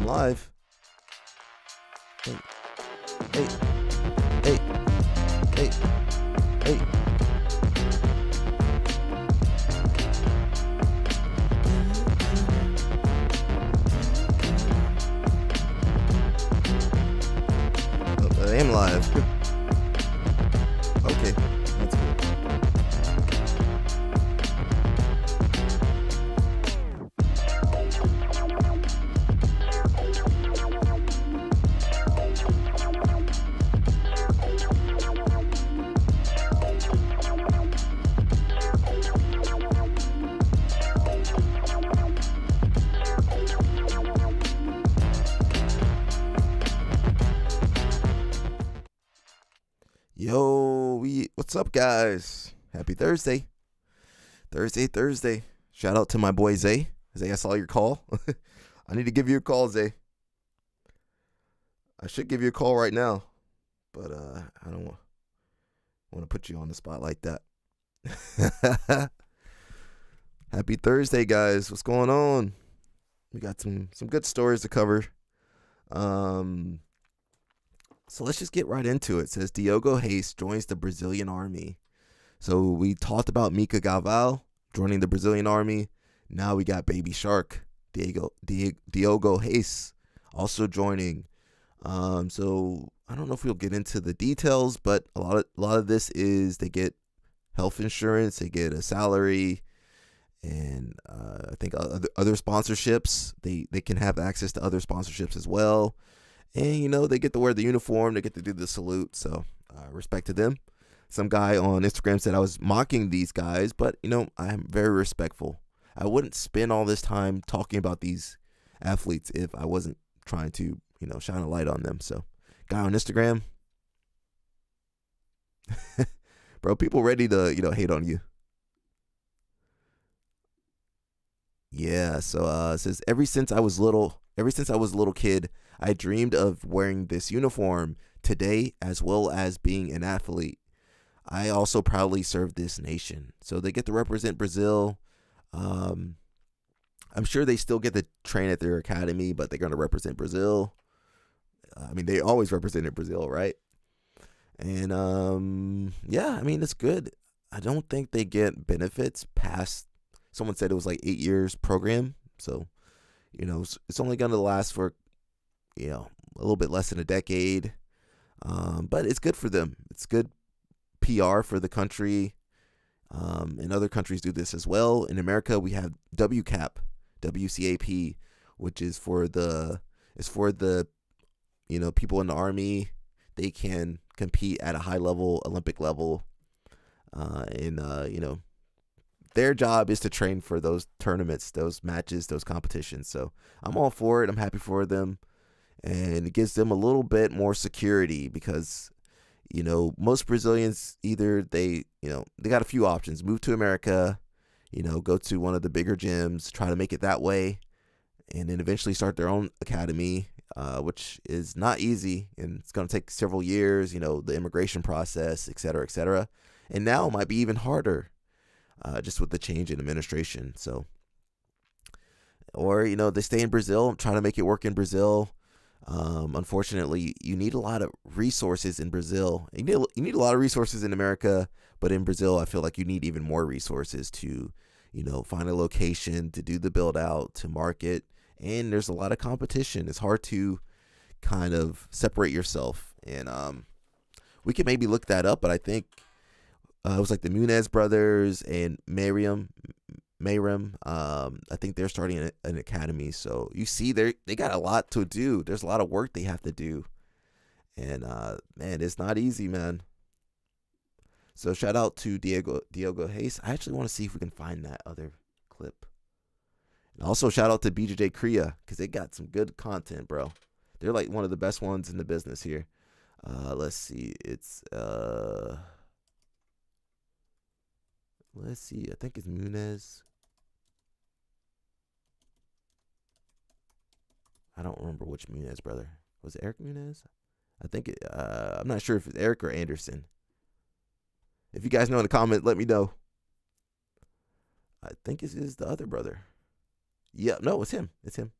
I'm live. Hey, hey, hey, hey, hey. Oh, I am live. Okay, that's cool. What's up, guys? Happy Thursday. Thursday. Shout out to my boy Zay. Zay, I saw your call. I need to give you a call, Zay. I should give you a call right now, but I don't want to put you on the spot like that. Happy Thursday, guys. What's going on? We got some good stories to cover. So let's just get right into it. It says Diogo Reis joins the Brazilian army. So we talked about Mika Galvão joining the Brazilian army. Now we got Baby Shark, Diogo Reis, also joining. So I don't know if we'll get into the details, but a lot of this is they get health insurance, they get a salary, and I think other sponsorships. They can have access to other sponsorships as well. And, they get to wear the uniform. They get to do the salute. So, respect to them. Some guy on Instagram said I was mocking these guys. But, I'm very respectful. I wouldn't spend all this time talking about these athletes if I wasn't trying to, shine a light on them. So, guy on Instagram. Bro, people ready to, hate on you. Yeah, so it says, ever since I was a little kid, I dreamed of wearing this uniform today as well as being an athlete. I also proudly serve this nation. So they get to represent Brazil. I'm sure they still get to train at their academy, but they're going to represent Brazil. They always represented Brazil, right? And it's good. I don't think they get benefits past, someone said it was like 8 years program. So, it's only going to last for, a little bit less than a decade. But it's good for them. It's good PR for the country. And other countries do this as well. In America, we have WCAP, which is for the people in the army. They can compete at a high level, Olympic level. Their job is to train for those tournaments, those matches, those competitions. So I'm all for it. I'm happy for them. And it gives them a little bit more security because, most Brazilians either they got a few options. Move to America, go to one of the bigger gyms, try to make it that way, and then eventually start their own academy, which is not easy. And it's going to take several years, the immigration process, et cetera, et cetera. And now it might be even harder. Just with the change in administration. So, or, they stay in Brazil, try to make it work in Brazil. Unfortunately, you need a lot of resources in Brazil. You need a lot of resources in America, but in Brazil, I feel like you need even more resources to, find a location, to do the build out, to market. And there's a lot of competition. It's hard to kind of separate yourself. And we could maybe look that up, but I think it was like the Munez brothers and Mayrim. I think they're starting an academy. So you see, they got a lot to do. There's a lot of work they have to do. And, man, it's not easy, man. So shout out to Diogo Reis. I actually want to see if we can find that other clip. And also shout out to BJJ Kriya because they got some good content, bro. They're like one of the best ones in the business here. Let's see. Let's see. I think it's Munez. I don't remember which Munez brother. Was it Eric Munez? I think I'm not sure if it's Eric or Anderson. If you guys know in the comment, let me know. I think it is the other brother. Yeah, no, it's him. It's him.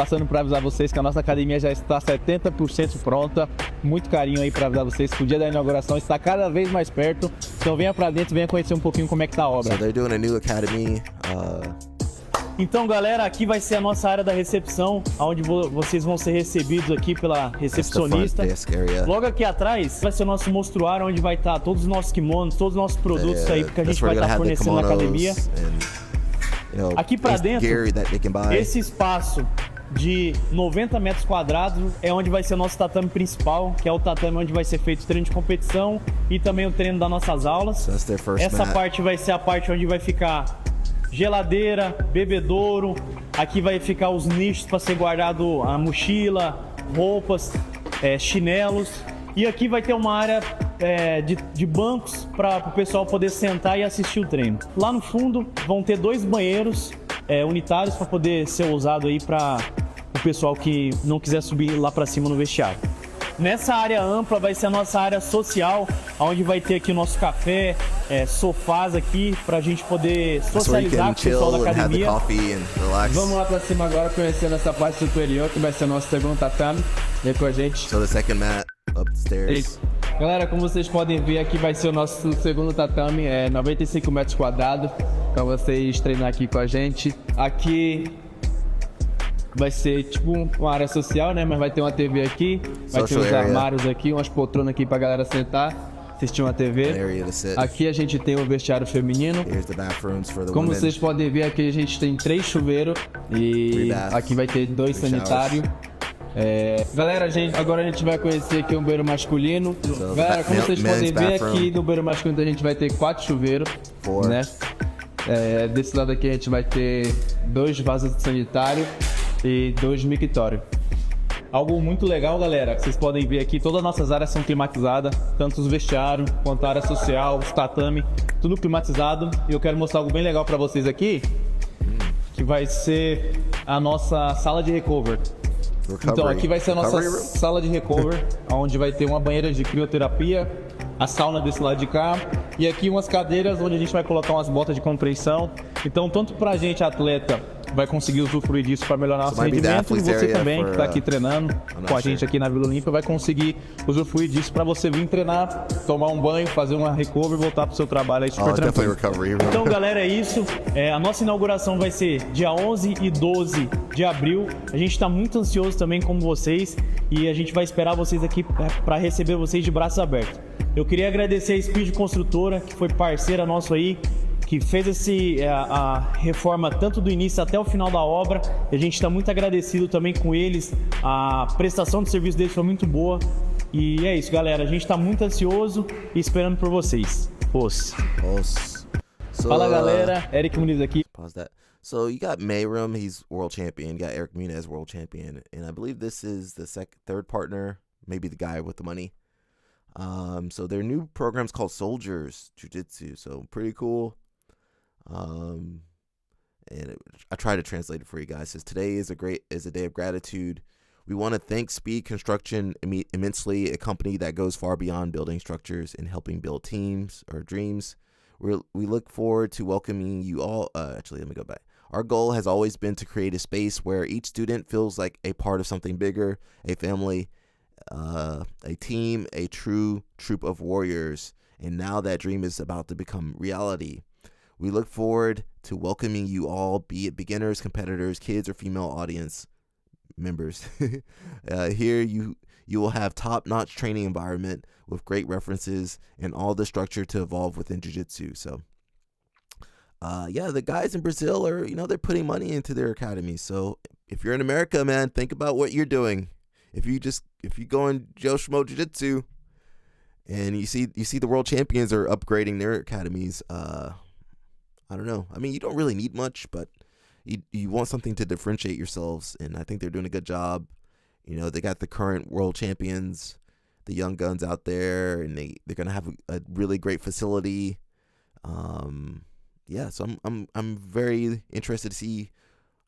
passando para avisar vocês que a nossa academia já está 70% pronta. Muito carinho aí para avisar vocês que o dia da inauguração está cada vez mais perto. Então venha para dentro, venha conhecer um pouquinho como é que tá a obra. So they're doing a new academy. Então, galera, aqui vai ser a nossa área da recepção, onde vocês vão ser recebidos aqui pela recepcionista. Logo aqui atrás vai ser o nosso mostruário, onde vai estar todos os nossos kimonos, todos os nossos produtos aí que a gente vai estar fornecendo na academia. Aqui para dentro, esse espaço de 90 metros quadrados é onde vai ser o nosso tatame principal, que é o tatame onde vai ser feito o treino de competição e também o treino das nossas aulas. Essa parte vai ser a parte onde vai ficar geladeira, bebedouro. Aqui vai ficar os nichos para ser guardado a mochila, roupas, chinelos. E aqui vai ter uma área de bancos para o pessoal poder sentar e assistir o treino. Lá no fundo vão ter 2 banheiros unitários para poder ser usado aí para o pessoal que não quiser subir lá para cima no vestiário. Nessa área ampla vai ser a nossa área social, onde vai ter aqui o nosso café, sofás aqui, pra gente poder socializar com o pessoal da academia. Vamos lá pra cima agora, conhecendo essa parte superior, que vai ser o nosso segundo tatame. Vem com a gente. So the second mat upstairs. Galera, como vocês podem ver, aqui vai ser o nosso segundo tatame, 95 metros quadrados, pra vocês treinar aqui com a gente. Aqui vai ser tipo uma área social, né? Mas vai ter uma TV aqui, vai ter uns armários aqui, umas poltronas aqui pra galera sentar, assistir uma TV. Aqui a gente tem o vestiário feminino. Como vocês podem ver, aqui a gente tem 3 chuveiros e aqui vai ter 2 sanitários. Galera, agora a gente vai conhecer aqui um banheiro masculino. Galera, como vocês podem ver, aqui no banheiro masculino a gente vai ter 4 chuveiros, né? Desse lado aqui a gente vai ter 2 vasos sanitários e 2 mictórios. Algo muito legal, galera, que vocês podem ver aqui, todas as nossas áreas são climatizadas, tanto os vestiários quanto a área social, os tatame, tudo climatizado. E eu quero mostrar algo bem legal para vocês aqui, que vai ser a nossa sala de recover. Então aqui vai ser a nossa sala de recover, onde vai ter uma banheira de crioterapia, a sauna desse lado de cá, e aqui umas cadeiras onde a gente vai colocar umas botas de compressão. Então, tanto pra gente atleta vai conseguir usufruir disso para melhorar nosso rendimento, e você também que está aqui treinando com a gente aqui na Vila Olímpia vai conseguir usufruir disso para você vir treinar, tomar um banho, fazer uma recover e voltar para o seu trabalho aí super tranquilo. Então, galera, é isso. A nossa inauguração vai ser dia 11 e 12 de abril. A gente está muito ansioso também como vocês e a gente vai esperar vocês aqui para receber vocês de braços abertos. Eu queria agradecer a Speed Construtora, que foi parceira nossa aí, que fez a reforma tanto do início até o final da obra. A gente está muito agradecido também com eles. A prestação de serviço deles foi muito boa. E é isso, galera. A gente está muito ansioso e esperando por vocês. Fala, galera. Eric Muniz aqui. Pause that. So you got Mayrum, he's world champion. You got Eric Muniz, world champion. And I believe this is the third partner, maybe the guy with the money. So their new program's called Soldiers Jiu-Jitsu. So pretty cool. I try to translate it for you guys. It says today is a day of gratitude. We want to thank Speed Construction immensely, a company that goes far beyond building structures and helping build teams or dreams. We look forward to welcoming you all. Actually, let me go back. Our goal has always been to create a space where each student feels like a part of something bigger, a family, a team, a true troop of warriors. And now that dream is about to become reality. We look forward to welcoming you all, be it beginners, competitors, kids, or female audience members. Here you will have top-notch training environment with great references and all the structure to evolve within jiu-jitsu. So, the guys in Brazil are, they're putting money into their academies. So if you're in America, man, think about what you're doing. If you go in Joe Schmo Jiu-Jitsu and you see the world champions are upgrading their academies, I don't know. I mean, you don't really need much, but you want something to differentiate yourselves, and I think they're doing a good job. They got the current world champions, the young guns out there, and they're gonna have a really great facility. So I'm very interested to see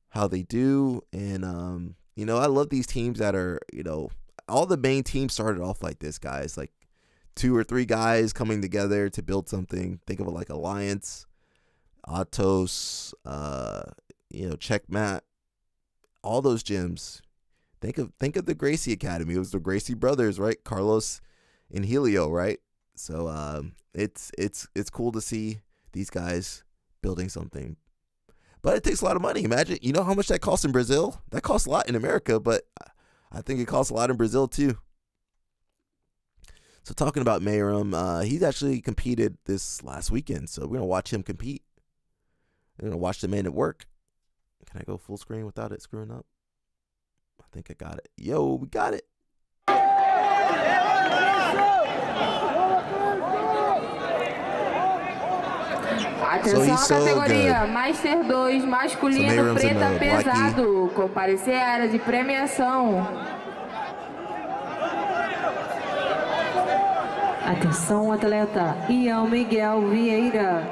how they do, and I love these teams that are, all the main teams started off like this, guys, like 2 or 3 guys coming together to build something. Think of it like Alliance, Atos, Checkmat, all those gyms. Think of the Gracie Academy. It was the Gracie brothers, right? Carlos and Helio, right? So it's cool to see these guys building something. But it takes a lot of money. Imagine, you know how much that costs in Brazil? That costs a lot in America, but I think it costs a lot in Brazil too. So talking about Mayram, he's actually competed this last weekend. So we're going to watch him compete. We're going to watch the man at work. Can I go full screen without it screwing up? I think I got it. Yo, we got it. Atenção à categoria Master 2 masculino preta pesado. Comparecer à área de premiação. Atenção atleta Ian Miguel Vieira,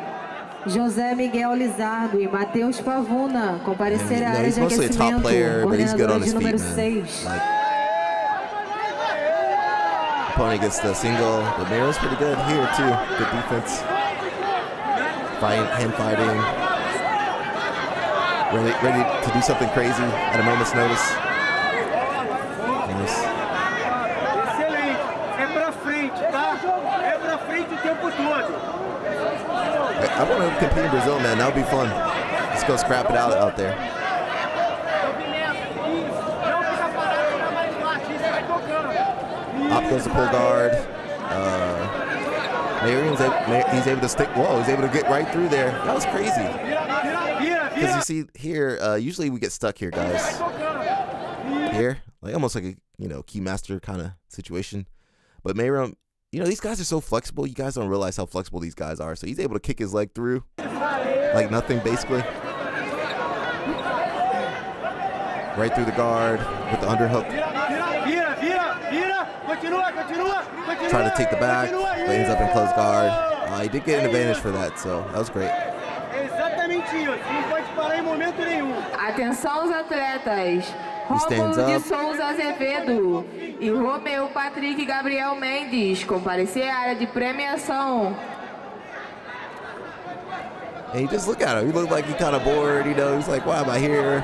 José Miguel Lizardo e Matheus Pavuna. Comparecer à área de aquecimento. Coordenador de número 6. Opponent gets the single. The Mayram's pretty good here too. Good defense. Hand fighting, ready to do something crazy at a moment's notice. Nice. Excelente. É pra frente, tá? É pra frente o tempo todo. I want to compete in Brazil, man. That would be fun. Let's go scrap it out there. Up goes the pull guard. He's able to stick. Whoa, he's able to get right through there. That was crazy. Because you see here, usually we get stuck here, guys. Here, like almost like a keymaster kind of situation. But Mayram, these guys are so flexible. You guys don't realize how flexible these guys are. So he's able to kick his leg through like nothing, basically. Right through the guard with the underhook. Try to take the back, but ends up in close guard. He did get an advantage for that, so that was great. Atenção os atletas. Rômulo de Souza Azevedo e Romeu Patrick Gabriel Mendes. Comparecer à área de premiação. And you just look at him. He looked like he kind of bored, He's like, why am I here?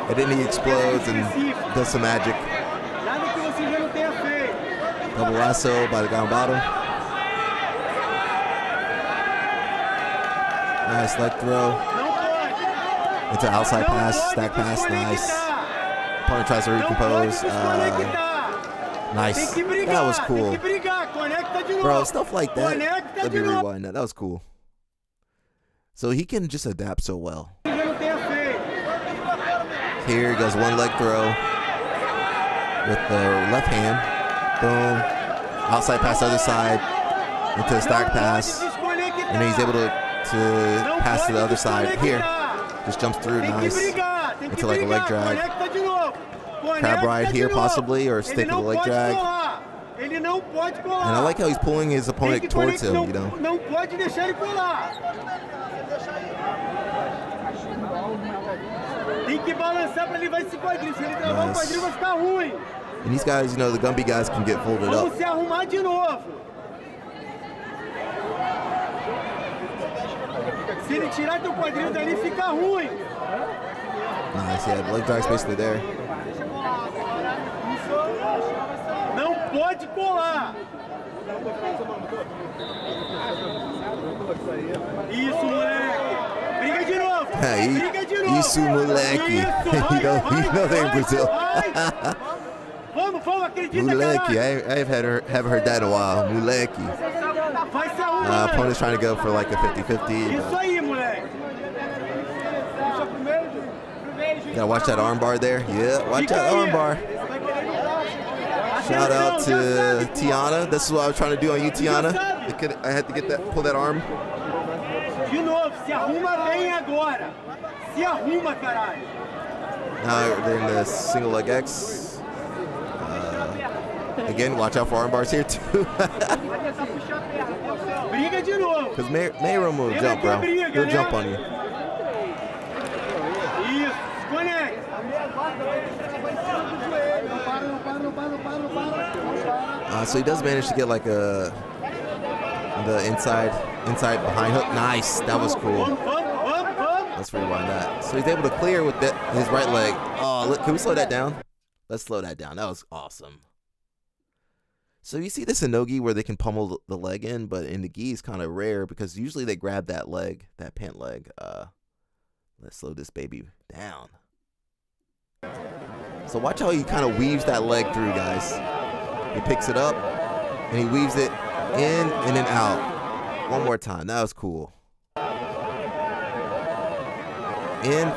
And then he explodes and does some magic. Double lasso by the guy on bottom. Nice leg throw. Into outside pass, stack pass, nice. Opponent tries to recompose. Nice. That was cool. Bro, stuff like that. Let me rewind that. That was cool. So he can just adapt so well. Here he goes, one leg throw with the left hand. Boom. Outside pass, other side. Into the stack pass. And then he's able to pass to the other side. Here. Just jumps through, nice. Into like a leg drag. Crab ride here possibly, or stick with a leg drag. And I like how he's pulling his opponent towards him, Não pode deixar ele colar. Tem que balançar para ele vai se quadrir. Se ele travar o quadril vai ficar ruim. And these guys, the Gumby guys can get folded up. Vamos se arrumar de novo. Se ele tirar teu quadril dali, fica ruim. Nice, yeah, the leg drag's basically there. Não pode colar. Isso, moleque. Briga de novo. Briga de novo. Isso, moleque. You know they're in Brazil. Vamos, acredita, moleque, I haven't heard that in a while. Moleque. Opponent's trying to go for like a 50-50. Isso aí, moleque. Gotta watch that arm bar there. Yeah, watch that arm bar. Shout out to Tiana. This is what I was trying to do on you, Tiana. I had to pull that arm. De novo, se arruma bem agora. Se arruma, caralho. Now they're in the single leg X. Again, watch out for arm bars here too. Because Mayram will jump, bro. He'll jump on you. So he does manage to get like the inside behind hook. Nice, that was cool. Let's rewind that. So he's able to clear with his right leg. Oh, look, can we slow that down? Let's slow that down. That was awesome. So you see this in no-gi where they can pummel the leg in, but in the gi is kind of rare because usually they grab that leg, that pant leg. Let's slow this baby down. So watch how he kind of weaves that leg through, guys. He picks it up and he weaves it in and then out. One more time. That was cool. In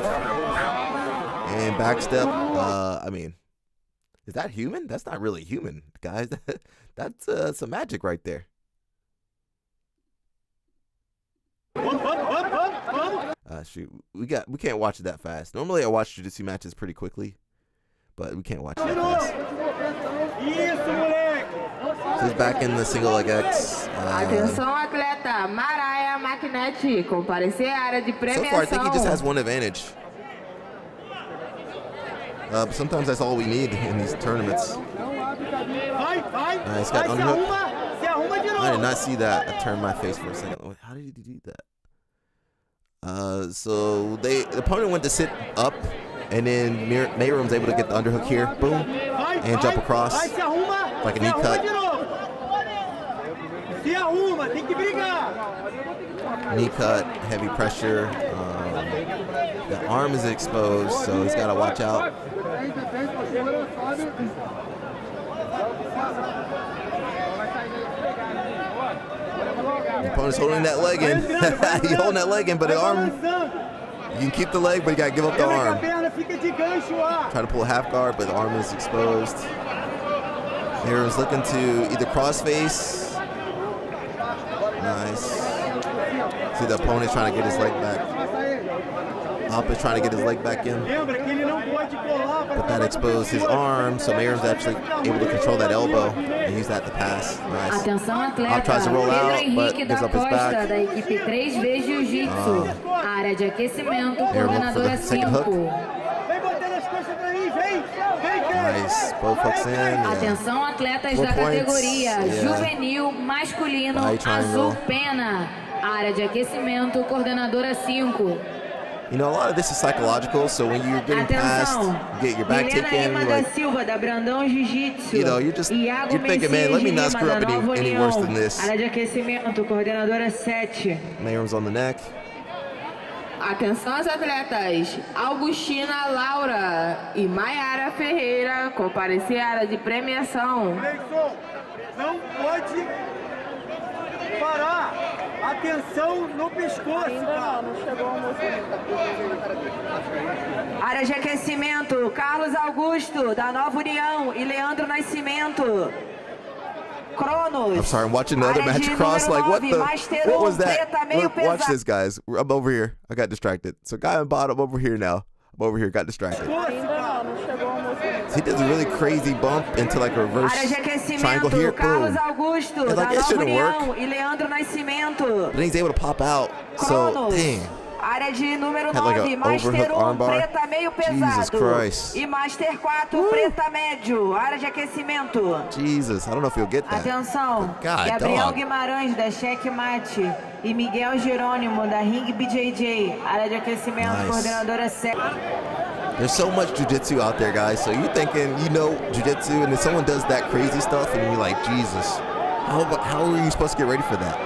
and back step. I mean, is that human? That's not really human, guys. That's some magic right there. Shoot, we can't watch it that fast. Normally I watch jiu-jitsu matches pretty quickly, but we can't watch it that fast. So he's back in the single leg X. Atenção, atleta. Maraia Maquinete. Comparecer à área de premiação. So far, I think he just has one advantage. But sometimes that's all we need in these tournaments. He's got underhook. I did not see that. I turned my face for a second. How did he do that? So the opponent went to sit up, and then Mayroom's able to get the underhook here, boom, and jump across like a knee cut. Knee cut, heavy pressure. The arm is exposed, so he's got to watch out. The opponent's holding that leg in. He's holding that leg in, but the arm, you can keep the leg, but you got to give up the arm. Try to pull a half guard, but the arm is exposed. Aaron's looking to either crossface. Nice. See the opponent's trying to get his leg back. Op is trying to get his leg back in. But that exposed his arm, so Mayron's actually able to control that elbow and use that to pass. Nice. Op tries to roll out, but gives up his back. Mayron looked for the second hook. Nice. Both hooks in. Atenção, atletas da categoria juvenil masculino azul pena. Área de aquecimento, coordenadora 5. You know, a lot of this is psychological, so when you're getting past, you get your back taken, like, you know, you're thinking, man, let me not screw up any worse than this. Mayron's on the neck. Atenção aos atletas, Augustina Laura e Maiara Ferreira, comparecer à área de premiação. Não pode parar. Atenção no pescoço, cara. Área de aquecimento, Carlos Augusto, da Nova União, e Leandro Nascimento. Cronos. I'm sorry, I'm watching the other match across. Like, what was that? Look, watch this, guys. I'm over here. I got distracted. So, guy on bottom over here now. I'm over here, got distracted. So he does a really crazy bump into like a reverse triangle here. Boom. And like, it shouldn't work. But then he's able to pop out. So, dang. Área de número 9, like Master 1, preta meio Jesus pesado. Christ. E Master 4, preta médio. Área de aquecimento. Jesus, I don't know if you'll get that. Atenção, God, Gabriel dog. Guimarães, da Checkmate. E Miguel Jerônimo, da Ring BJJ. Área de aquecimento, Nice. coordenadora 7. There's so much jiu-jitsu out there, guys. So you're thinking, you know, jiu-jitsu, and then someone does that crazy stuff, and you're like, Jesus, how are you supposed to get ready for that?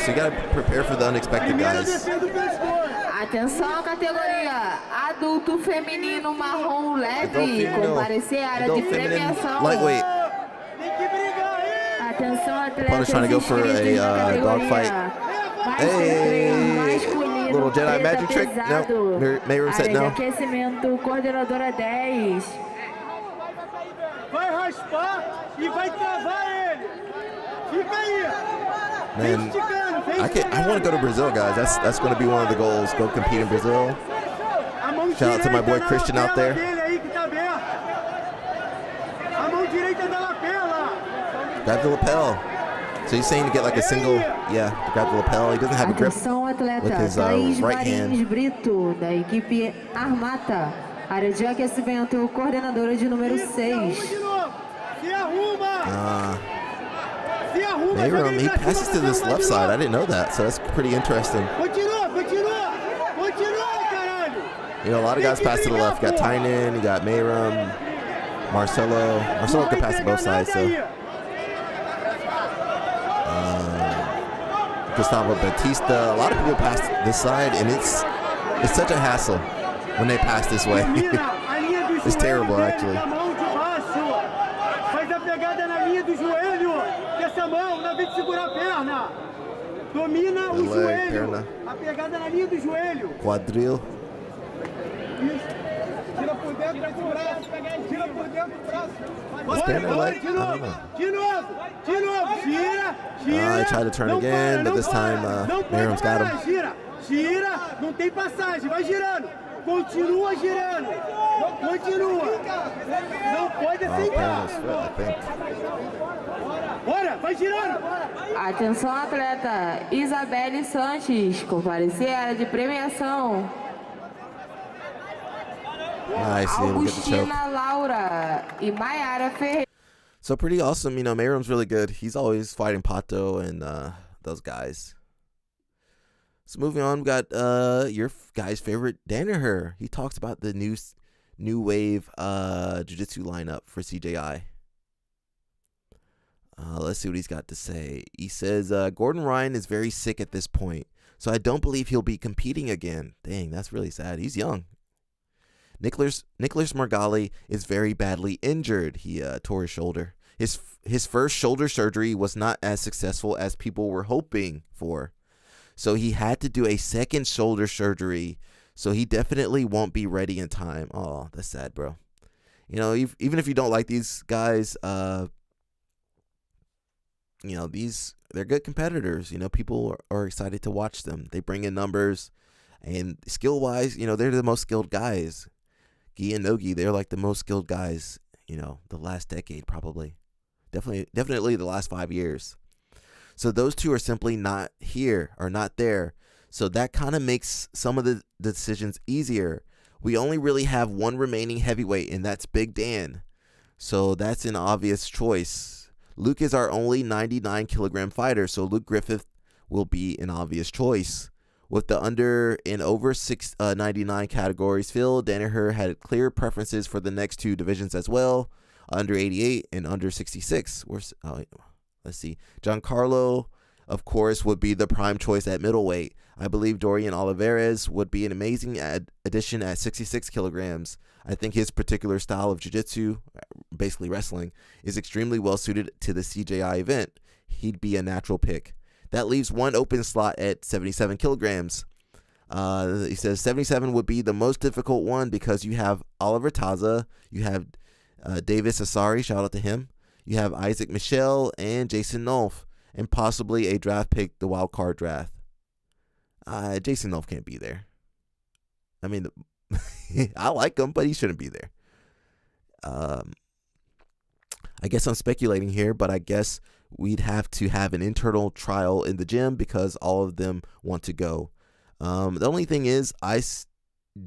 So you gotta prepare for the unexpected, guys. Atenção, categoria adulto feminino marrom leve, comparecer à área de premiação. Lightweight. Atenção, Opponent's trying to go for a dogfight. Hey, little Jedi magic trick. No, Mayroom said no. Área de aquecimento, coordenadora 10. Vai raspar e vai travar ele. Fica aí. Man, I want to go to Brazil, guys. That's going to be one of the goals. Go compete in Brazil. Shout out to my boy Christian out there. Grab the lapel. So he's saying to get like a single, grab the lapel. He doesn't have a grip Atenção, atleta. with his Thaís right hand. Marins Brito, da equipe Armata. Área de aquecimento, coordenadora de número 6. Mayroom, he passes to this left side. I didn't know that, so that's pretty interesting. You know, a lot of guys pass to the left. You got Tynan, you got Mayram, Marcelo. Marcelo can pass to both sides, so. Gustavo Batista. A lot of people pass this side, and it's such a hassle when they pass this way. It's terrible, actually. Faz a pegada na linha do joelho. Essa mão, na vez de segurar a perna. Domina o joelho. A pegada na linha do joelho. Quadril. Tira por dentro do braço. Tira por dentro do braço. De novo. Tira. I tried to turn again, but this time Mayram's got him. Gira. Não tem passagem. Vai girando. Continua girando. Continua. Não pode aceitar. Bora, vai girando. Atenção, atleta. Isabelle Sanches, comparecer à área de premiação. Nice, we'll get the choke. Augustina Laura e Mayara Ferreira. So pretty awesome. You know, Mayram's really good. He's always fighting Pato and those guys. So moving on, we got your guy's favorite, Danaher. He talks about the new wave jiu-jitsu lineup for CJI. Let's see what he's got to say. He says, Gordon Ryan is very sick at this point, so I don't believe he'll be competing again. Dang, that's really sad. He's young. Nicholas Margali is very badly injured. He tore his shoulder. His first shoulder surgery was not as successful as people were hoping for. So he had to do a second shoulder surgery. So he definitely won't be ready in time. Oh, that's sad, bro. You know, even if you don't like these guys, you know, they're good competitors. You know, people are excited to watch them. They bring in numbers, and skill-wise, you know, they're the most skilled guys. Gi and Nogi, they're like the most skilled guys, you know, the last decade probably. Definitely the last 5 years. So those two are simply not here or not there. So that kind of makes some of the decisions easier. We only really have one remaining heavyweight, and that's Big Dan. So that's an obvious choice. Luke is our only 99 kilogram fighter, so Luke Griffith will be an obvious choice. With the under and over 99 categories filled, Danaher had clear preferences for the next two divisions as well, under 88 and under 66. Let's see. Giancarlo, of course, would be the prime choice at middleweight. I believe Dorian Olivares would be an amazing addition at 66 kilograms. I think his particular style of jiu-jitsu, basically wrestling, is extremely well suited to the CJI event. He'd be a natural pick. That leaves one open slot at 77 kilograms. He says 77 would be the most difficult one because you have Oliver Taza, you have Davis Asari, shout out to him. You have Isaac Michelle and Jason Nolf, and possibly a draft pick, the wild card draft. Jason Nolf can't be there. I mean, I like him, but he shouldn't be there. I guess I'm speculating here, but I guess we'd have to have an internal trial in the gym because all of them want to go. The only thing is, I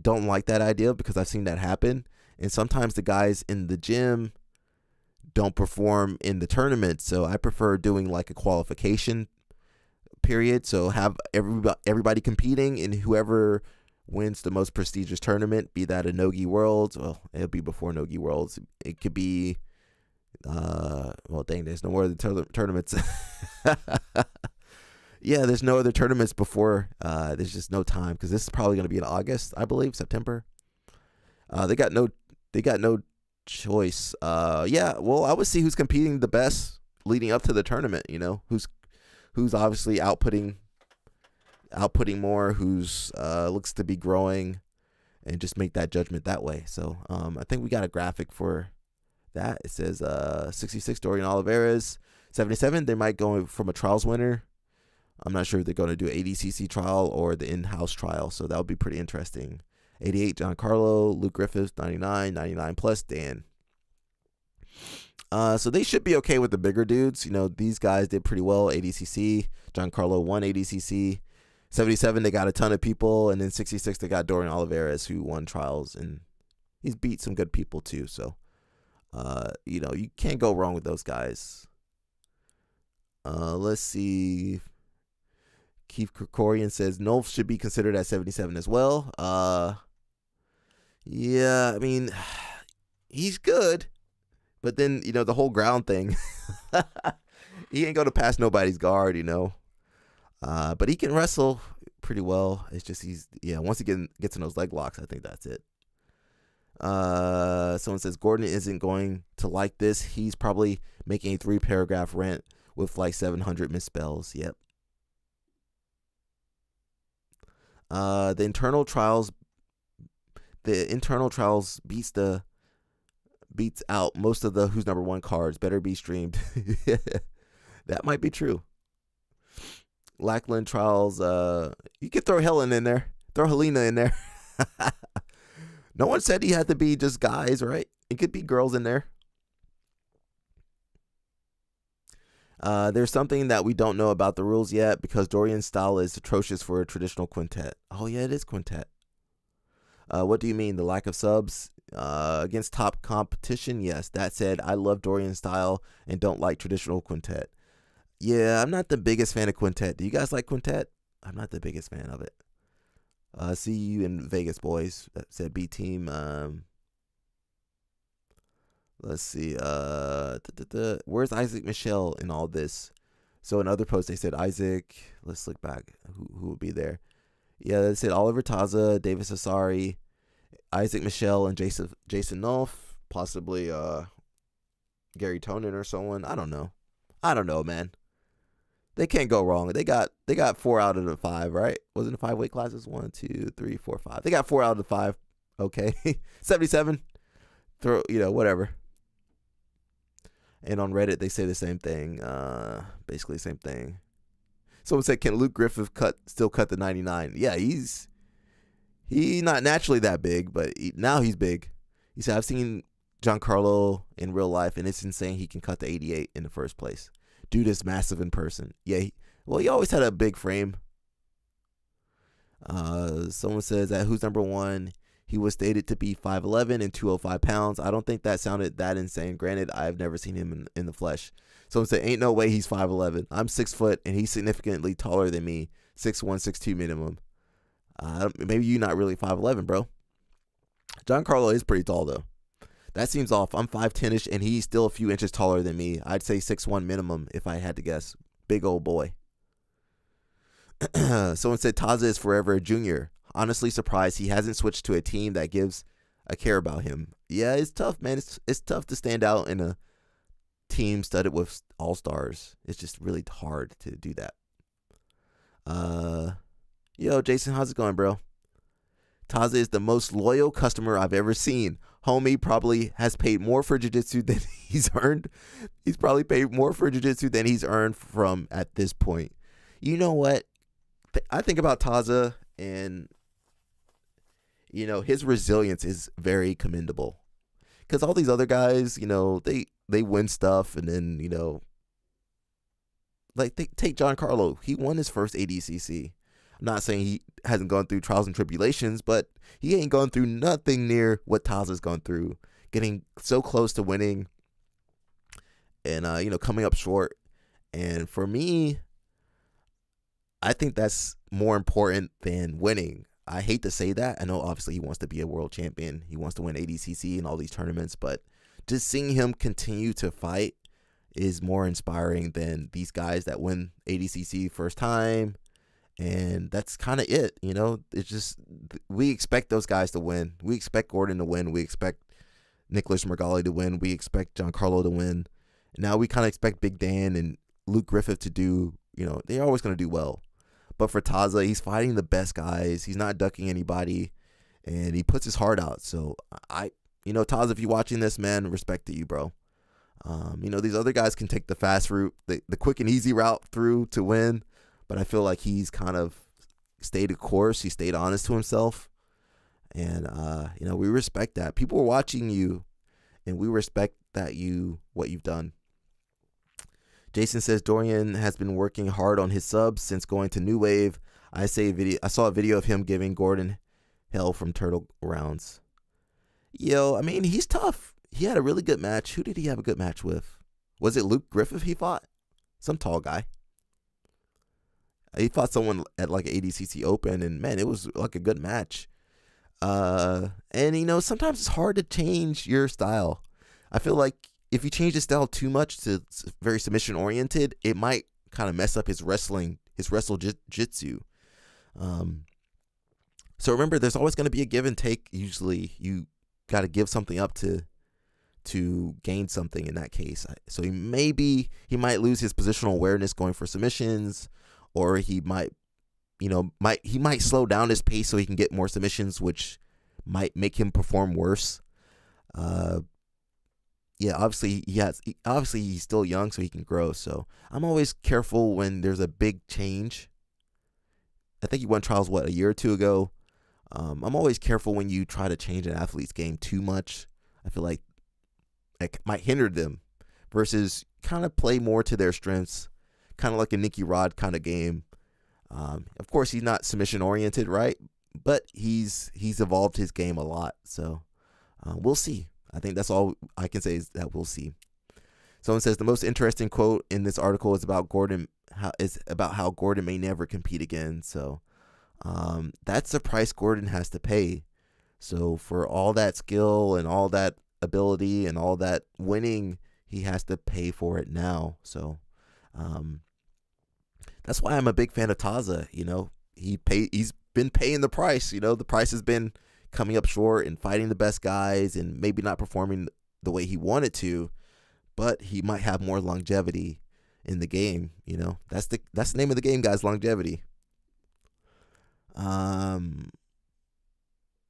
don't like that idea because I've seen that happen. And sometimes the guys in the gym don't perform in the tournament. So I prefer doing like a qualification period. So have everybody competing, and whoever wins the most prestigious tournament, be that a Nogi Worlds, well, it'll be before Nogi Worlds. It could be, well, dang, there's no more other tournaments. Yeah, there's no other tournaments before. There's just no time because this is probably going to be in August, I believe, September. They got no choice. Yeah, well, I would see who's competing the best leading up to the tournament. You know, who's obviously outputting more, who's looks to be growing, and just make that judgment that way. So I think we got a graphic for that. It says 66 Dorian Olivares, 77 they might go from a trials winner. I'm not sure if they're going to do ADCC trial or the in-house trial, so that would be pretty interesting. 88 Giancarlo, Luke Griffith, 99 plus Dan. So they should be okay with the bigger dudes. You know, these guys did pretty well. ADCC, Giancarlo won ADCC. 77 they got a ton of people, and then 66 they got Dorian Olivares, who won trials, and he's beat some good people too. So you know, you can't go wrong with those guys. Let's see. Keith Krikorian says Nolf should be considered at 77 as well. Yeah, I mean, he's good, but then the whole ground thing. He ain't gonna pass nobody's guard, but he can wrestle pretty well. It's just once he gets in those leg locks, I think that's it. Someone says Gordon isn't going to like this. He's probably making a 3-paragraph rant with like 700 misspells. Yep. The internal trials beats out most of the Who's Number One cards. Better be streamed. That might be true. Lackland trials. You could throw Helen in there. Throw Helena in there. No one said he had to be just guys, right? It could be girls in there. There's something that we don't know about the rules yet because Dorian's style is atrocious for a traditional quintet. Oh, yeah, it is quintet. What do you mean? The lack of subs? Against top competition? Yes. That said, I love Dorian's style and don't like traditional quintet. Yeah, I'm not the biggest fan of quintet. Do you guys like quintet? I'm not the biggest fan of it. See you in Vegas, boys. That said B team. Let's see. Where's Isaac Michelle in all this? So in other posts they said Isaac. Let's look back. Who would be there? Yeah, they said Oliver Taza, Davis Asari, Isaac Michelle, and Jason Nolf. Possibly Gary Tonin or someone. I don't know, man. They can't go wrong. They got 4 out of the 5, right? Wasn't it 5 weight classes? 1, 2, 3, 4, 5. They got 4 out of the 5. Okay. 77. Throw, whatever. And on Reddit they say the same thing. Basically the same thing. Someone said, can Luke Griffith still cut the 99? Yeah, he's not naturally that big, but now he's big. He said, I've seen Giancarlo in real life, and it's insane he can cut the 88 in the first place. Dude is massive in person. Yeah, he always had a big frame. Someone says that Who's Number One, he was stated to be 5'11" and 205 pounds. I don't think that sounded that insane. Granted, I've never seen him in the flesh. Someone said, ain't no way he's 5'11". I'm 6 foot, and he's significantly taller than me. 6'1", 6'2" minimum. Maybe you're not really 5'11", bro. Giancarlo is pretty tall, though. That seems off. I'm 5'10"ish, and he's still a few inches taller than me. I'd say 6'1" minimum if I had to guess. Big old boy. Someone said Taza is forever a junior. Honestly surprised he hasn't switched to a team that gives a care about him. Yeah, it's tough, man. It's tough to stand out in a team studded with all-stars. It's just really hard to do that. Yo, Jason, how's it going, bro? Taza is the most loyal customer I've ever seen. Homie probably has paid more for jiu-jitsu than he's earned. He's probably paid more for jiu-jitsu than he's earned from at this point. You know what? I think about Taza, and his resilience is very commendable. Because all these other guys, they win stuff, and then, like take Giancarlo. He won his first ADCC. I'm not saying he hasn't gone through trials and tribulations, but he ain't gone through nothing near what Taza's gone through. Getting so close to winning and, coming up short. And for me, I think that's more important than winning. I hate to say that. I know obviously he wants to be a world champion. He wants to win ADCC and all these tournaments, but just seeing him continue to fight is more inspiring than these guys that win ADCC first time. And that's kind of it, It's just, we expect those guys to win. We expect Gordon to win. We expect Nicholas Mergali to win. We expect Giancarlo to win. And now we kind of expect Big Dan and Luke Griffith to do, they're always going to do well. But for Taza, he's fighting the best guys. He's not ducking anybody. And he puts his heart out. So, Taza, if you're watching this, man, respect to you, bro. These other guys can take the fast route, the quick and easy route through to win. But I feel like he's kind of stayed the course. He stayed honest to himself. And, we respect that. People are watching you, and we respect what you've done. Jason says Dorian has been working hard on his subs since going to New Wave. I saw a video of him giving Gordon hell from Turtle rounds. Yo, I mean, he's tough. He had a really good match. Who did he have a good match with? Was it Luke Griffith he fought? Some tall guy. He fought someone at like ADCC Open, and man, it was like a good match. And sometimes it's hard to change your style. I feel like if you change his style too much to very submission oriented, it might kind of mess up his wrestle jitsu. So remember, there's always going to be a give and take. Usually you got to give something up to gain something in that case. So he might lose his positional awareness going for submissions, or he might slow down his pace so he can get more submissions, which might make him perform worse. Obviously he's still young, so he can grow. So I'm always careful when there's a big change. I think he won trials a year or two ago. I'm always careful when you try to change an athlete's game too much. I feel like it might hinder them versus kind of play more to their strengths, kind of like a Nicky Rod kind of game. Of course, he's not submission oriented, right? But he's evolved his game a lot. So we'll see. I think that's all I can say is that we'll see. Someone says the most interesting quote in this article is about Gordon. How Gordon may never compete again. So that's the price Gordon has to pay. So for all that skill and all that ability and all that winning, he has to pay for it now. So that's why I'm a big fan of Taza. He's been paying the price. The price has been coming up short and fighting the best guys and maybe not performing the way he wanted to, but he might have more longevity in the game. That's the name of the game, guys. Longevity.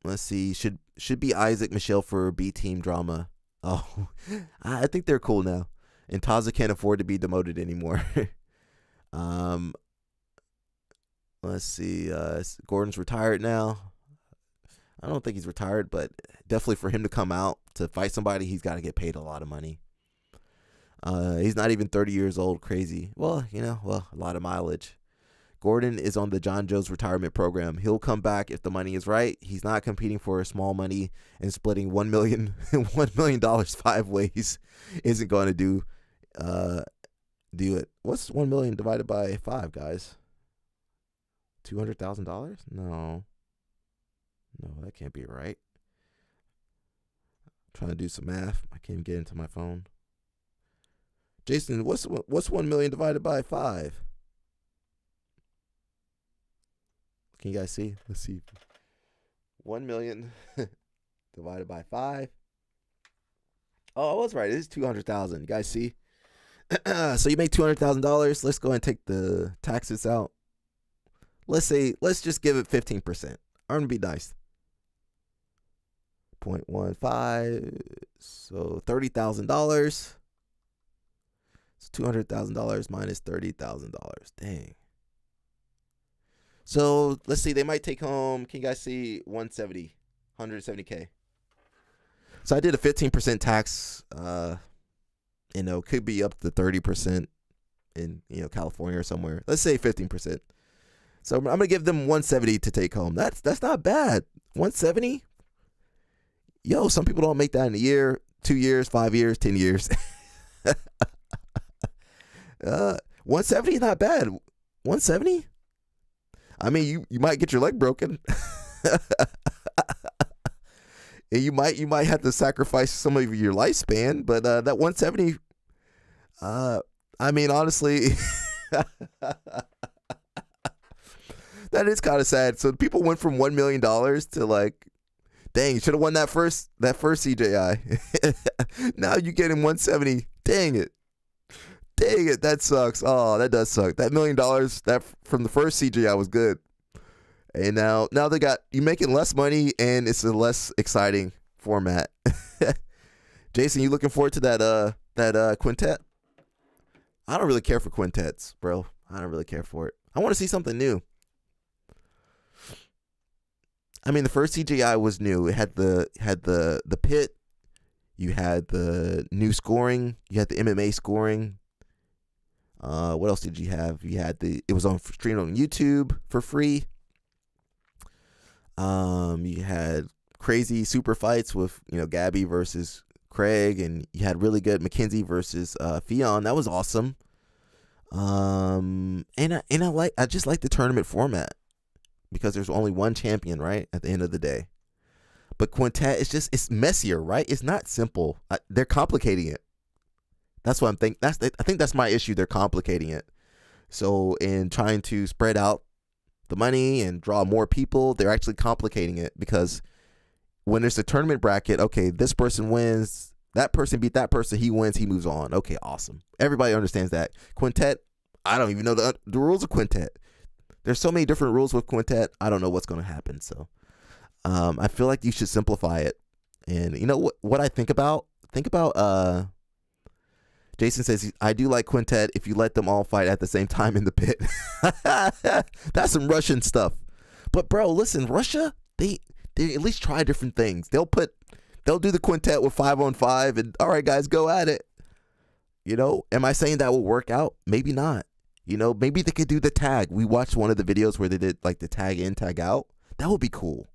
Let's see. Should be Isaac Michelle for B team drama. Oh, I think they're cool now, and Taza can't afford to be demoted anymore. Let's see. Gordon's retired now. I don't think he's retired, but definitely for him to come out to fight somebody, he's got to get paid a lot of money. He's not even 30 years old. Crazy. Well, a lot of mileage. Gordon is on the John Jones retirement program. He'll come back if the money is right. He's not competing for small money, and splitting $1 million five ways isn't going to do it. What's 1 million divided by 5, guys? $200,000? No, that can't be right. I'm trying to do some math. I can't even get into my phone. Jason, what's 1 million divided by 5? Can you guys see? Let's see. 1 million divided by 5. Oh, I was right. It is 200,000. You guys see? So you make $200,000. Let's go ahead and take the taxes out. Let's just give it 15%. I'm gonna be nice. 0.15. So $30,000. It's $200,000 minus $30,000. Dang. So let's see. They might take home. Can you guys see 170K? So I did a 15% tax. Could be up to 30% in California or somewhere. Let's say 15%. So I'm gonna give them 170 to take home. That's not bad. 170. Yo, some people don't make that in a year, 2 years, 5 years, 10 years. 170 is not bad. 170. I mean, you might get your leg broken. And you might have to sacrifice some of your lifespan, but that 170, I mean, honestly, that is kind of sad. So people went from $1 million to like, dang, you should have won that first CJI. Now you get him 170. Dang it, that sucks. Oh, that does suck. That $1 million that from the first CJI was good. And now you making less money, and it's a less exciting format. Jason, you looking forward to that quintet? I don't really care for quintets, bro. I don't really care for it. I want to see something new. I mean, the first CJI was new. It had the pit. You had the new scoring. You had the MMA scoring. What else did you have? It was on streamed on YouTube for free. You had crazy super fights with Gabby versus Craig, and you had really good McKenzie versus Fionn. That was awesome. And I just like the tournament format because there's only one champion, right? At the end of the day, But Quintet is just, it's messier, right? It's not simple. They're complicating it. That's what I'm thinking. I think that's my issue. They're complicating it. So in trying to spread out the money and draw more people, they're actually complicating it, because when there's a tournament bracket, okay, this person wins, that person beat that person, he wins, he moves on. Okay, awesome. Everybody understands that. Quintet, I don't even know the rules of Quintet. There's so many different rules with Quintet. I don't know what's going to happen. So I feel like you should simplify it. And you know what I think about? Jason says, I do like Quintet if you let them all fight at the same time in the pit. That's some Russian stuff. But bro, listen, Russia, they at least try different things. They'll do the Quintet with 5-on-5 and all right guys, go at it. You know, am I saying that will work out? Maybe not. You know, maybe they could do the tag. We watched one of the videos where they did like the tag in, tag out. That would be cool.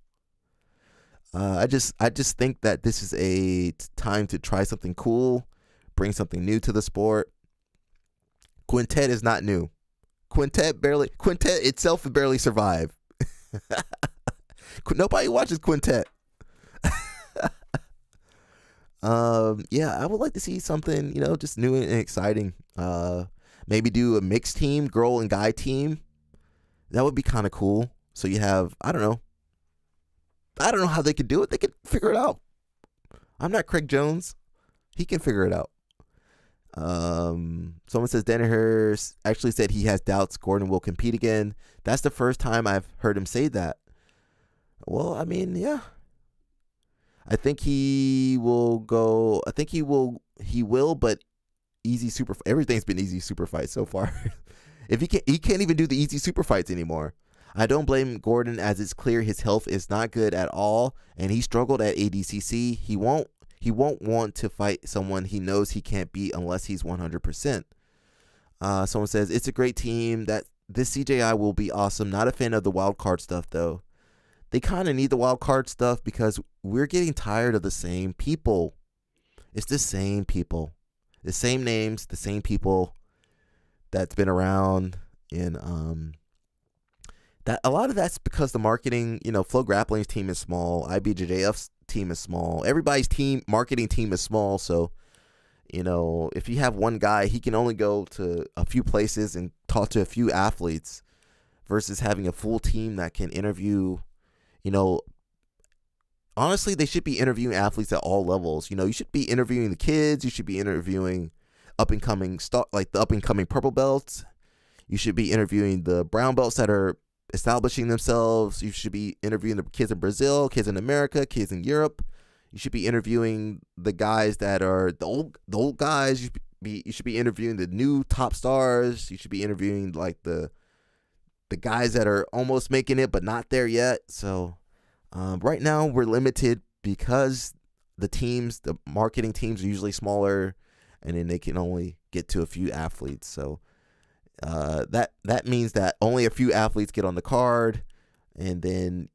I just think that this is a time to try something cool, bring something new to the sport. Quintet is not new. Quintet itself would barely survive. Nobody watches Quintet. Yeah, I would like to see something, you know, just new and exciting. Maybe do a mixed team, girl and guy team. That would be kind of cool. So you have, I don't know how they could do it. They could figure it out. I'm not Craig Jones. He can figure it out. Someone says Danaher actually said he has doubts Gordon will compete again. That's the first time I've heard him say that. Well, I mean, yeah. I think he will go. I think he will, but easy super. Everything's been easy super fights so far. If he can't even do the easy super fights anymore. I don't blame Gordon, as it's clear his health is not good at all, and he struggled at ADCC. He won't want to fight someone he knows he can't beat unless he's 100%. Someone says it's a great team. That this CJI will be awesome. Not a fan of the wild card stuff though. They kind of need the wild card stuff because we're getting tired of the same people. It's the same people, the same names, the same people that's been around. And that a lot of that's because the marketing, you know, Flow Grappling's team is small, IBJJF's team is small, everybody's marketing team is small. So, you know, if you have one guy, he can only go to a few places and talk to a few athletes, versus having a full team that can interview. You know, honestly, they should be interviewing athletes at all levels. You know, you should be interviewing the kids. You should be interviewing up and coming purple belts. You should be interviewing the brown belts that are establishing themselves. You should be interviewing the kids in Brazil, kids in America, kids in Europe. You should be interviewing the guys that are the old guys. You should be interviewing the new top stars. You should be interviewing like the guys that are almost making it but not there yet. So right now we're limited because the marketing teams are usually smaller, and then they can only get to a few athletes. So that means that only a few athletes get on the card, and then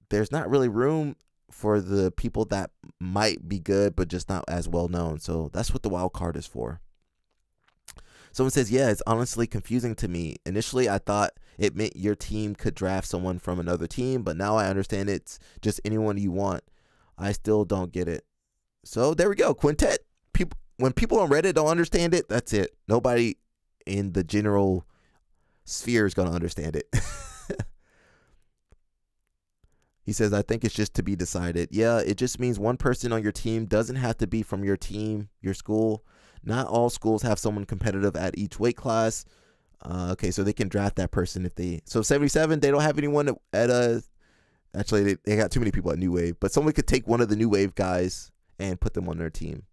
there's not really room for the people that might be good but just not as well known. So that's what the wild card is for. Someone says, yeah, it's honestly confusing to me. Initially, I thought it meant your team could draft someone from another team, but now I understand it's just anyone you want. I still don't get it. So there we go. Quintet. When people on Reddit don't understand it, that's it. Nobody in the general sphere is going to understand it. He says, I think it's just to be decided. Yeah, it just means one person on your team doesn't have to be from your team, your school. Not all schools have someone competitive at each weight class. Okay, so they can draft that person if they... So 77, they don't have anyone at a... Actually, they got too many people at New Wave. But someone could take one of the New Wave guys and put them on their team.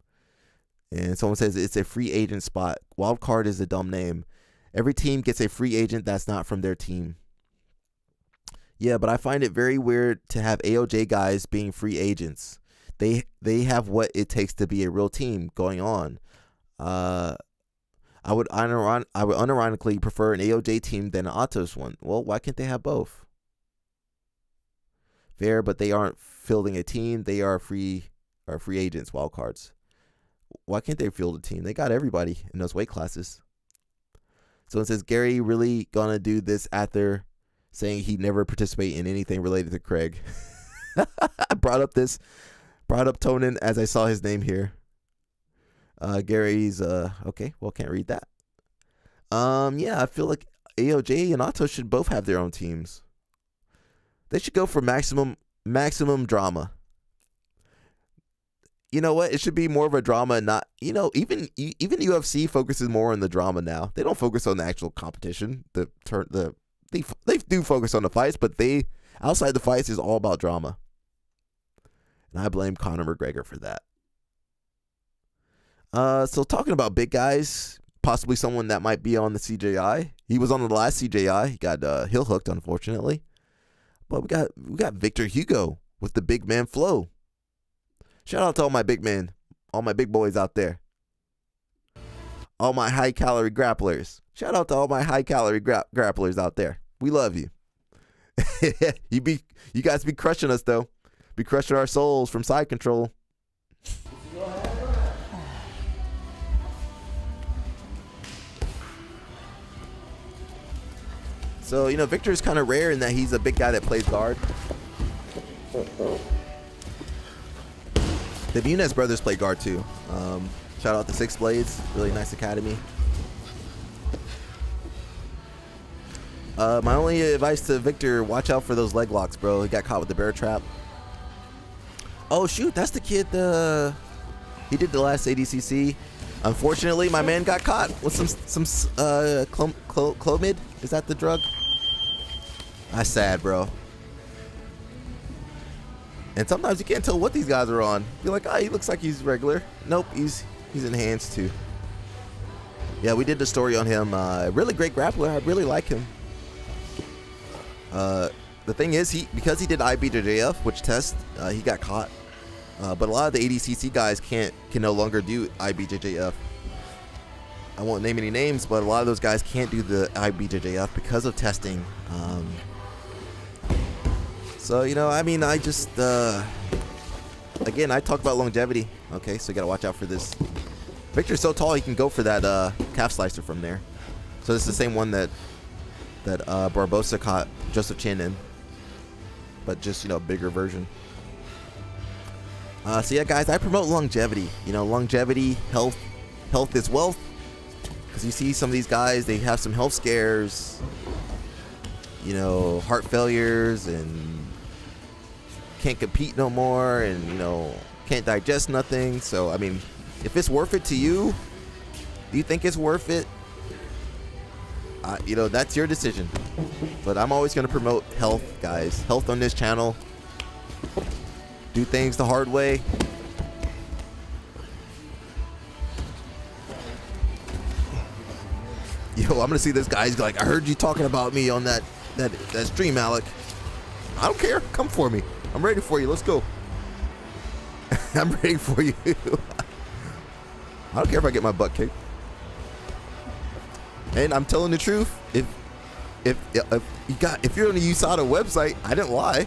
And someone says it's a free agent spot. Wild card is a dumb name. Every team gets a free agent that's not from their team. Yeah, but I find it very weird to have AOJ guys being free agents. They have what it takes to be a real team going on. I would unironically prefer an AOJ team than an Atos one. Well, why can't they have both? Fair, but they aren't fielding a team. They are free agents, wild cards. Why can't they field a team? They got everybody in those weight classes. Someone says, Gary really gonna do this after saying he'd never participate in anything related to Craig? I brought up Tonin as I saw his name here. Gary's okay. Well, can't read that. Yeah, I feel like AOJ and Otto should both have their own teams. They should go for maximum drama. You know what? It should be more of a drama, not, you know, even UFC focuses more on the drama now. They don't focus on the actual competition. They do focus on the fights, but outside the fights is all about drama. And I blame Conor McGregor for that. So talking about big guys, possibly someone that might be on the CJI. He was on the last CJI. He got heel hooked, unfortunately. But we got Victor Hugo with the big man flow. Shout out to all my big men, all my big boys out there. All my high calorie grapplers. Shout out to all my high calorie grapplers out there. We love you. You guys be crushing us though. Be crushing our souls from side control. So, you know, Victor is kind of rare in that he's a big guy that plays guard. The Munez brothers play guard too. Shout out to Six Blades. Really nice academy. My only advice to Victor, watch out for those leg locks, bro. He got caught with the bear trap. Oh, shoot. That's the kid. He did the last ADCC. Unfortunately, my man got caught with some Clomid. Is that the drug? That's sad, bro. And sometimes you can't tell what these guys are on. You're like, he looks like he's regular. Nope, he's enhanced too. Yeah, we did the story on him. Really great grappler. I really like him. The thing is, because he did IBJJF, which test, he got caught. But a lot of the ADCC guys can no longer do IBJJF. I won't name any names, but a lot of those guys can't do the IBJJF because of testing. So, you know, I mean, I just, again, I talk about longevity. Okay, so you got to watch out for this. Victor's so tall, he can go for that calf slicer from there. So this is the same one that Barbosa caught Joseph Chin in. But just, you know, a bigger version. So yeah, guys, I promote longevity. You know, longevity, health is wealth. Because you see some of these guys, they have some health scares. You know, heart failures and can't compete no more, and you know, can't digest nothing. So I mean, if it's worth it to you, do you think it's worth it? You know, that's your decision. But I'm always going to promote health, guys. Health on this channel. Do things the hard way. Yo, I'm gonna see this guy. He's like, I heard you talking about me on that stream, Alec. I don't care. Come for me. I'm ready for you. Let's go. I'm ready for you. I don't care if I get my butt kicked. And I'm telling the truth. If you're on the USADA website, I didn't lie.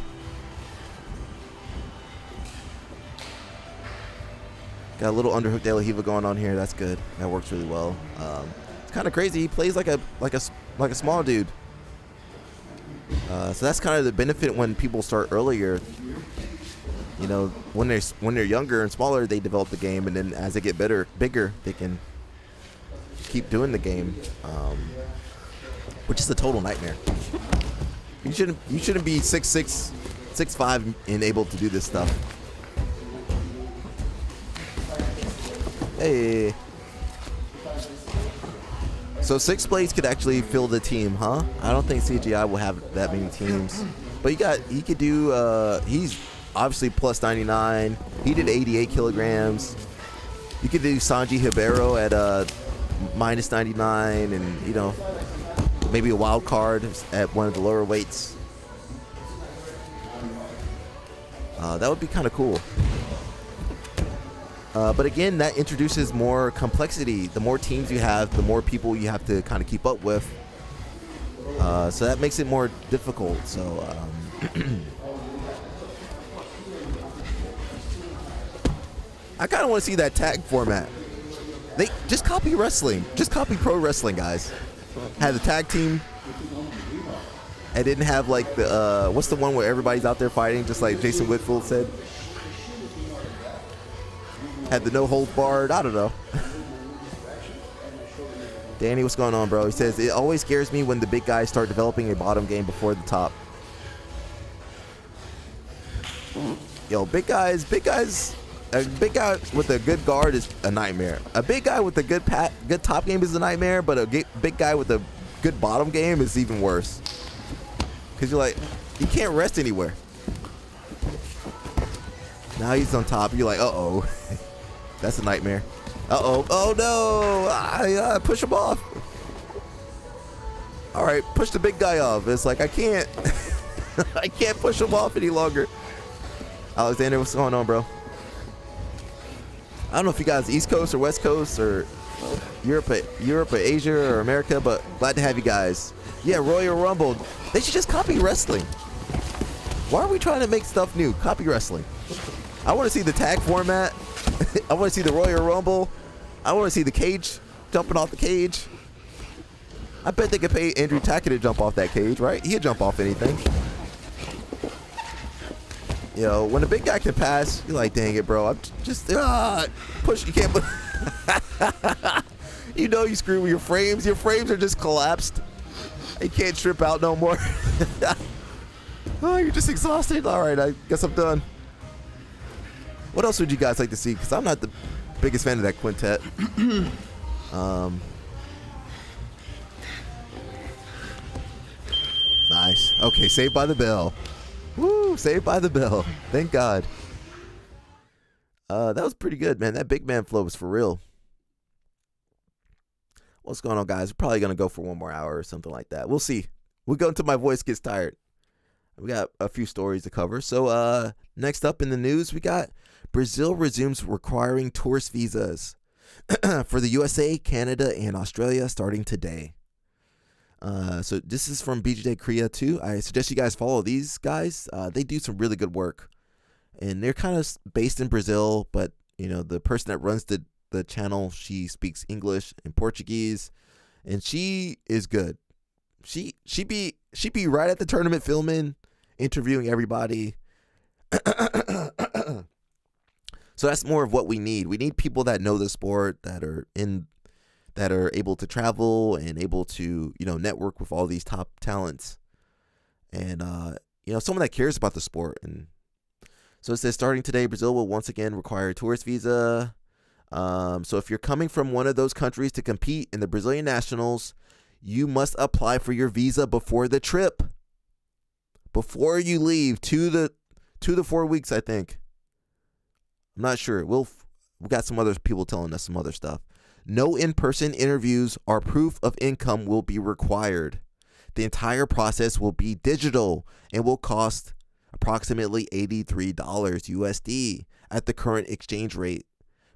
Got a little underhook De La Hiva going on here. That's good. That works really well. It's kind of crazy. He plays like a small dude. So that's kind of the benefit when people start earlier. You know, when they're younger and smaller, they develop the game, and then as they get bigger, they can keep doing the game, which is a total nightmare. You shouldn't be 6'6", 6'5", and able to do this stuff. Hey. So Six Blades could actually field a team, huh? I don't think CJI will have that many teams. But he could do, he's obviously plus 99. He did 88 kilograms. You could do Sanji Hibero at minus 99, and, you know, maybe a wild card at one of the lower weights. That would be kind of cool. But again, that introduces more complexity. The more teams you have, the more people you have to kind of keep up with. So that makes it more difficult. So I kind of want to see that tag format. They just copy wrestling. Just copy pro wrestling, guys. Have the tag team. and didn't have like the what's the one where everybody's out there fighting, just like Jason Whitfield said. Had the no holds barred. I don't know. Danny, what's going on, bro? He says it always scares me when the big guys start developing a bottom game before the top. Yo, big guys. A big guy with a good guard is a nightmare. A big guy with a good top game is a nightmare, but a big guy with a good bottom game is even worse. Because you're like, you can't rest anywhere. Now he's on top. You're like, uh-oh. That's a nightmare. Uh-oh. Oh, no. Push him off. All right, push the big guy off. It's like, I can't. I can't push him off any longer. Alexander, what's going on, bro? I don't know if you guys East Coast or West Coast or Europe or Asia or America, but glad to have you guys. Yeah, Royal Rumble. They should just copy wrestling. Why are we trying to make stuff new? Copy wrestling. I want to see the tag format. I want to see the Royal Rumble. I want to see the cage jumping off the cage. I bet they could pay Andrew Tackett to jump off that cage, right? He'd jump off anything. You know, when a big guy can pass, you're like, dang it, bro. I'm just push. You can't put. You know, you screw with your frames. Your frames are just collapsed. They can't strip out no more. Oh, you're just exhausted. All right, I guess I'm done. What else would you guys like to see? Because I'm not the biggest fan of that quintet. Nice. Okay, Saved by the Bell. Woo, Saved by the Bell. Thank God. That was pretty good, man. That big man flow was for real. What's going on, guys? We're probably going to go for one more hour or something like that. We'll see. We'll go until my voice gets tired. We got a few stories to cover. So next up in the news, we got Brazil resumes requiring tourist visas for the USA, Canada, and Australia starting today. So this is from BJJ Korea too. I suggest you guys follow these guys. They do some really good work, and they're kind of based in Brazil. But you know, the person that runs the channel, she speaks English and Portuguese, and she is good. She be right at the tournament filming, interviewing everybody. So that's more of what we need. We need people that know the sport, that are able to travel and able to, you know, network with all these top talents, and you know, someone that cares about the sport. And so it says starting today, Brazil will once again require a tourist visa. So if you're coming from one of those countries to compete in the Brazilian Nationals, you must apply for your visa before the trip, before you leave 2 to 4 weeks, I think. I'm not sure. We got some other people telling us some other stuff. No in-person interviews or proof of income will be required. The entire process will be digital and will cost approximately $83 USD at the current exchange rate.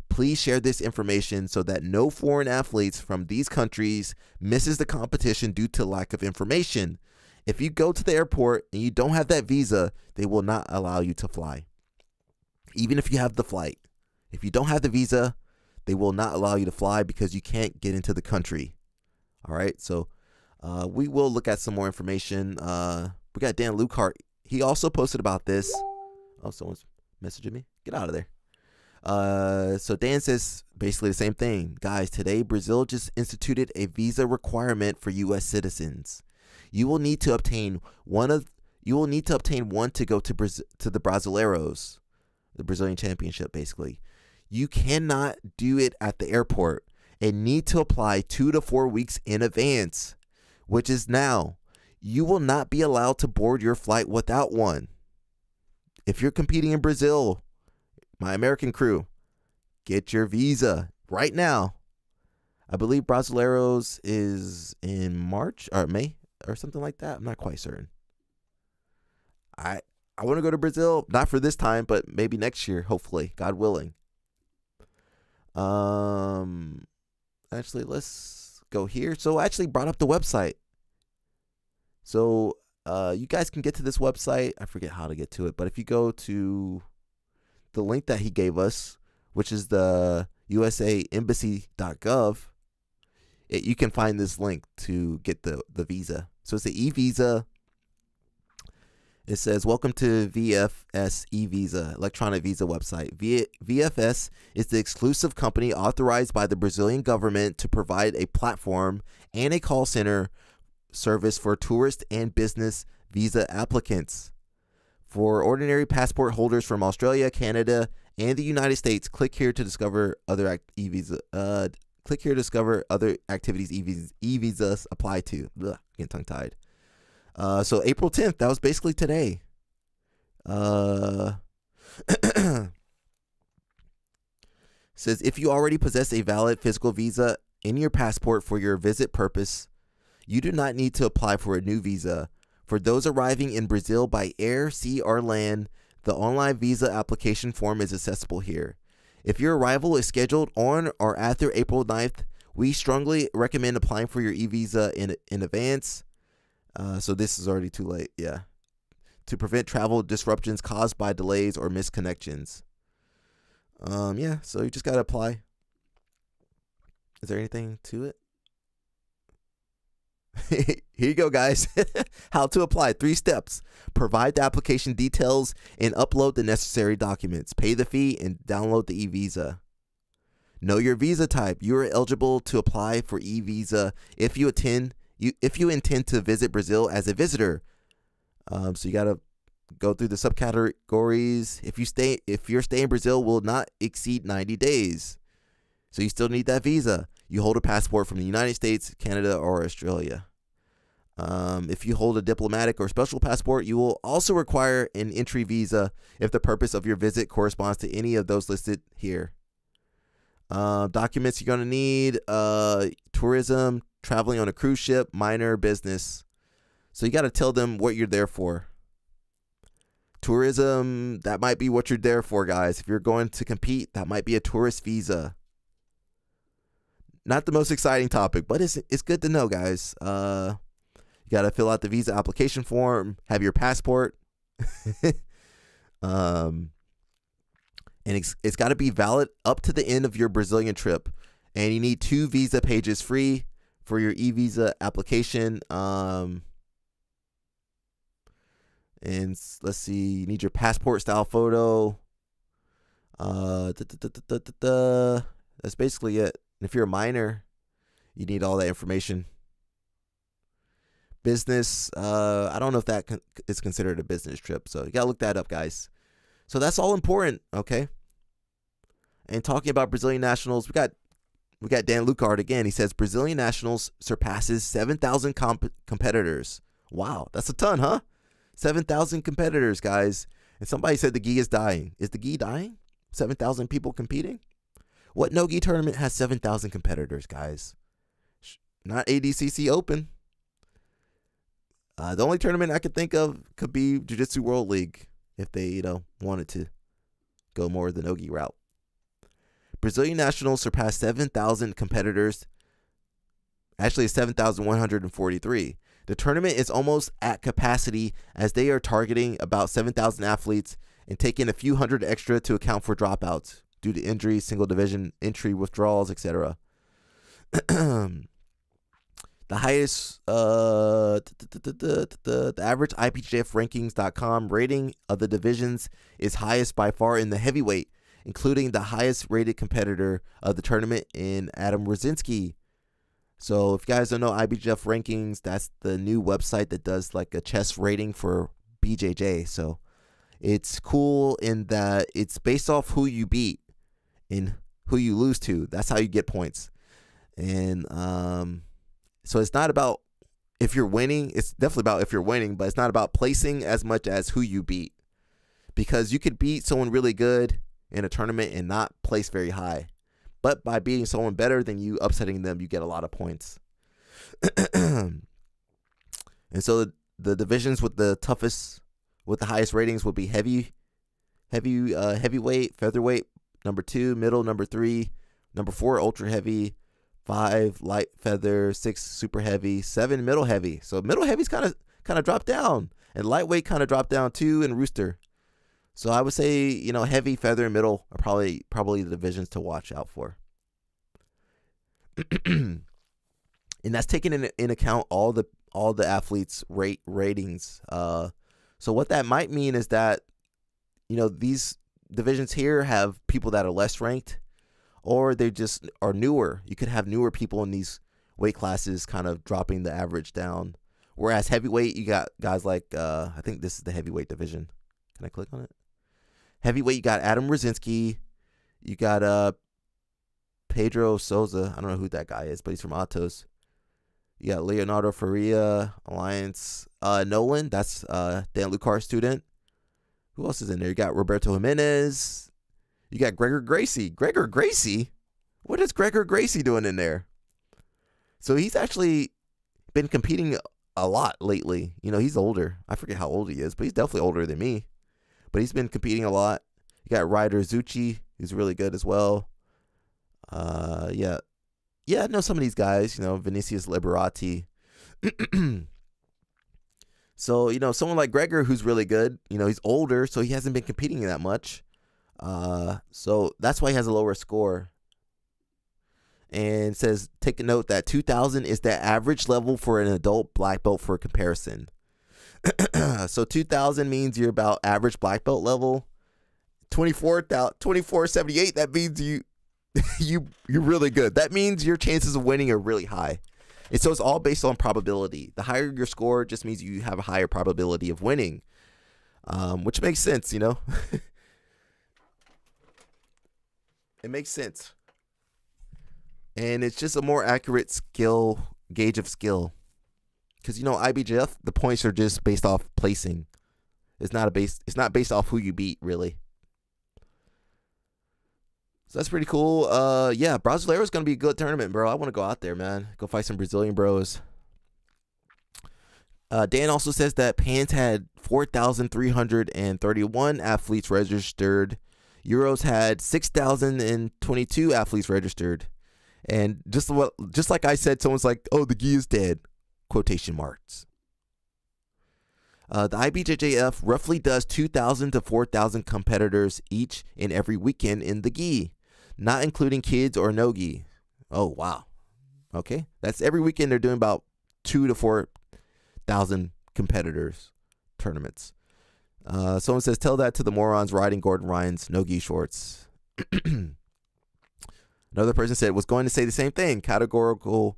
Please share this information so that no foreign athletes from these countries misses the competition due to lack of information. If you go to the airport and you don't have that visa, they will not allow you to fly. Even if you have the flight. If you don't have the visa, they will not allow you to fly because you can't get into the country. All right, so we will look at some more information. We got Dan Lukehart. He also posted about this. Oh, someone's messaging me. Get out of there. So Dan says basically the same thing. Guys, today Brazil just instituted a visa requirement for U.S. citizens. You will need to obtain one to go to the Brasileiros, the Brazilian Championship, basically. You cannot do it at the airport and need to apply 2 to 4 weeks in advance, which is now. You will not be allowed to board your flight without one. If you're competing in Brazil, my American crew, get your visa right now. I believe Brasileiros is in March or May or something like that. I'm not quite certain. I want to go to Brazil, not for this time, but maybe next year, hopefully, God willing. Actually, let's go here. So I actually brought up the website. So you guys can get to this website. I forget how to get to it, but if you go to the link that he gave us, which is the usaembassy.gov, you can find this link to get the visa. So it's the e-visa. It says, welcome to VFS e-Visa, electronic visa website. VFS is the exclusive company authorized by the Brazilian government to provide a platform and a call center service for tourist and business visa applicants. For ordinary passport holders from Australia, Canada, and the United States, click here to discover other other activities e-visas apply to. Ugh, getting tongue-tied. So April 10th, that was basically today. Says, if you already possess a valid physical visa in your passport for your visit purpose, you do not need to apply for a new visa. For those arriving in Brazil by air, sea, or land, the online visa application form is accessible here. If your arrival is scheduled on or after April 9th, we strongly recommend applying for your e-visa in advance. So this is already too late, yeah. To prevent travel disruptions caused by delays or misconnections. Yeah, so you just gotta apply. Is there anything to it? Here you go, guys. How to apply. 3 steps. Provide the application details and upload the necessary documents. Pay the fee and download the e-visa. Know your visa type. You are eligible to apply for e-visa if you intend to visit Brazil as a visitor. So you gotta go through the subcategories. If your stay in Brazil will not exceed 90 days. So you still need that visa. You hold a passport from the United States, Canada, or Australia. If you hold a diplomatic or special passport, you will also require an entry visa if the purpose of your visit corresponds to any of those listed here. Documents you're going to need, tourism, traveling on a cruise ship, minor business. So you got to tell them what you're there for. Tourism, that might be what you're there for, guys. If you're going to compete, that might be a tourist visa. Not the most exciting topic, but it's good to know, guys. You got to fill out the visa application form, have your passport. And it's got to be valid up to the end of your Brazilian trip. And you need 2 visa pages free for your e-visa application. And let's see, you need your passport style photo. That's basically it. And if you're a minor, you need all that information. Business, I don't know if that is considered a business trip, so you gotta look that up, guys. So that's all important, okay? And talking about Brazilian nationals, we got Dan Lucard again. He says Brazilian nationals surpasses 7,000 competitors. Wow, that's a ton, huh? 7,000 competitors, guys. And somebody said the gi is dying. Is the gi dying? 7,000 people competing? What no-gi tournament has 7,000 competitors, guys? Not ADCC Open. The only tournament I could think of could be Jiu-Jitsu World League if they, wanted to go more the no-gi route. Brazilian nationals surpassed 7,000 competitors. Actually, it's 7,143. The tournament is almost at capacity as they are targeting about 7,000 athletes and taking a few hundred extra to account for dropouts due to injuries, single division entry withdrawals, etc. The highest, the average IPJFrankings.com rating of the divisions is highest by far in the heavyweight, including the highest rated competitor of the tournament in Adam Rosinski. So if you guys don't know IBJJF Rankings, that's the new website that does like a chess rating for BJJ. So it's cool in that it's based off who you beat and who you lose to. That's how you get points. And so it's not about if you're winning. It's definitely about if you're winning, but it's not about placing as much as who you beat. Because you could beat someone really good in a tournament and not place very high. But by beating someone better than you, upsetting them, you get a lot of points. And so the divisions with the highest ratings will be heavyweight, featherweight, number 2, middle, number 3, number 4, ultra heavy, 5, light feather, 6, super heavy, 7, middle heavy. So middle heavy's kind of dropped down, and lightweight kind of dropped down too, and rooster. So I would say, heavy, feather, and middle are probably the divisions to watch out for. And that's taking in account all the athletes' ratings. So what that might mean is that, these divisions here have people that are less ranked, or they just are newer. You could have newer people in these weight classes kind of dropping the average down. Whereas heavyweight, you got guys like, I think this is the heavyweight division. Can I click on it? Heavyweight, you got Adam Rosinski. You got Pedro Souza. I don't know who that guy is, but he's from Atos. You got Leonardo Faria, Alliance. Nolan, that's Dan Lucar's student. Who else is in there? You got Roberto Jimenez. You got Gregor Gracie. Gregor Gracie? What is Gregor Gracie doing in there? So he's actually been competing a lot lately. He's older. I forget how old he is, but he's definitely older than me. But he's been competing a lot. You got Ryder Zucchi, who's really good as well. Yeah, I know some of these guys, Vinicius Liberati. So, someone like Gregor, who's really good, he's older, so he hasn't been competing that much. So that's why he has a lower score. And it says, take a note that 2,000 is the average level for an adult black belt for comparison. So 2,000 means you're about average black belt level. 2478, that means you're really good. That means your chances of winning are really high. And so it's all based on probability. The higher your score just means you have a higher probability of winning, which makes sense, It makes sense. And it's just a more accurate gauge of skill. Because, IBJF, the points are just based off placing. It's not based off who you beat, really. So that's pretty cool. Yeah, Brasileiro's going to be a good tournament, bro. I want to go out there, man. Go fight some Brazilian bros. Dan also says that PANS had 4,331 athletes registered. Euros had 6,022 athletes registered. And just like I said, someone's like, oh, the gi is dead. Quotation marks. The IBJJF roughly does 2,000 to 4,000 competitors each and every weekend in the gi, not including kids or no gi. Oh, wow. Okay. That's every weekend they're doing about 2,000 to 4,000 competitors tournaments. Someone says, tell that to the morons riding Gordon Ryan's no gi shorts. Another person said, was going to say the same thing. Categorical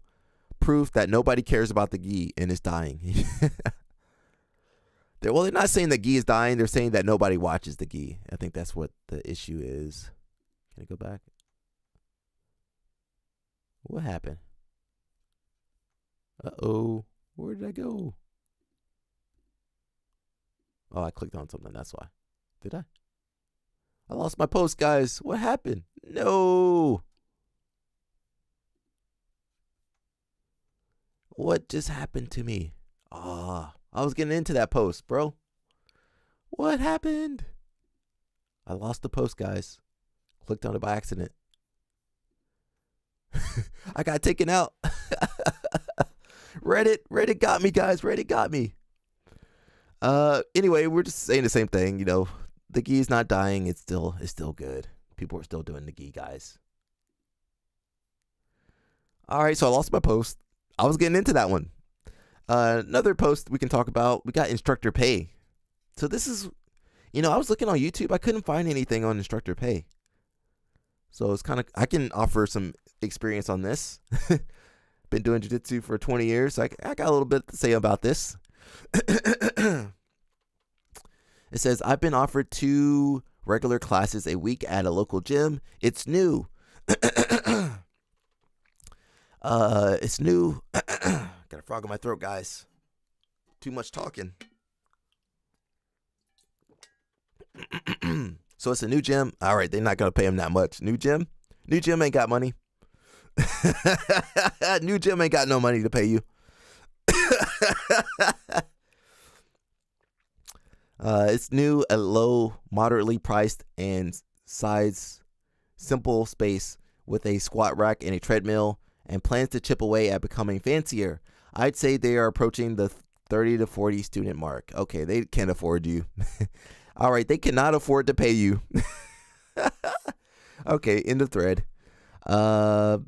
proof that nobody cares about the gi and is dying. They're not saying the gi is dying. They're saying that nobody watches the gi. I think that's what the issue is. Can I go back? What happened? Uh-oh. Where did I go? Oh, I clicked on something. That's why. Did I? I lost my post, guys. What happened? No. What just happened to me? I was getting into that post, bro. What happened? I lost the post, guys. Clicked on it by accident. I got taken out. Reddit got me, guys. Reddit got me. Anyway, we're just saying the same thing. The gi is not dying. It's still good. People are still doing the gi, guys. All right, so I lost my post. I was getting into that one. Another post we can talk about, we got instructor pay. So this is, I was looking on YouTube. I couldn't find anything on instructor pay. So it's kind of, I can offer some experience on this. Been doing jiu-jitsu for 20 years. So I got a little bit to say about this. It says, I've been offered 2 regular classes a week at a local gym. It's new. It's new. Got a frog in my throat, guys. Too much talking. So it's a new gym. All right, they're not gonna pay him that much. New gym ain't got money. New gym ain't got no money to pay you. It's new, a low, moderately priced, and size simple space with a squat rack and a treadmill, and plans to chip away at becoming fancier. I'd say they are approaching the 30 to 40 student mark. Okay, they can't afford you. All right, they cannot afford to pay you. Okay, end of thread. 30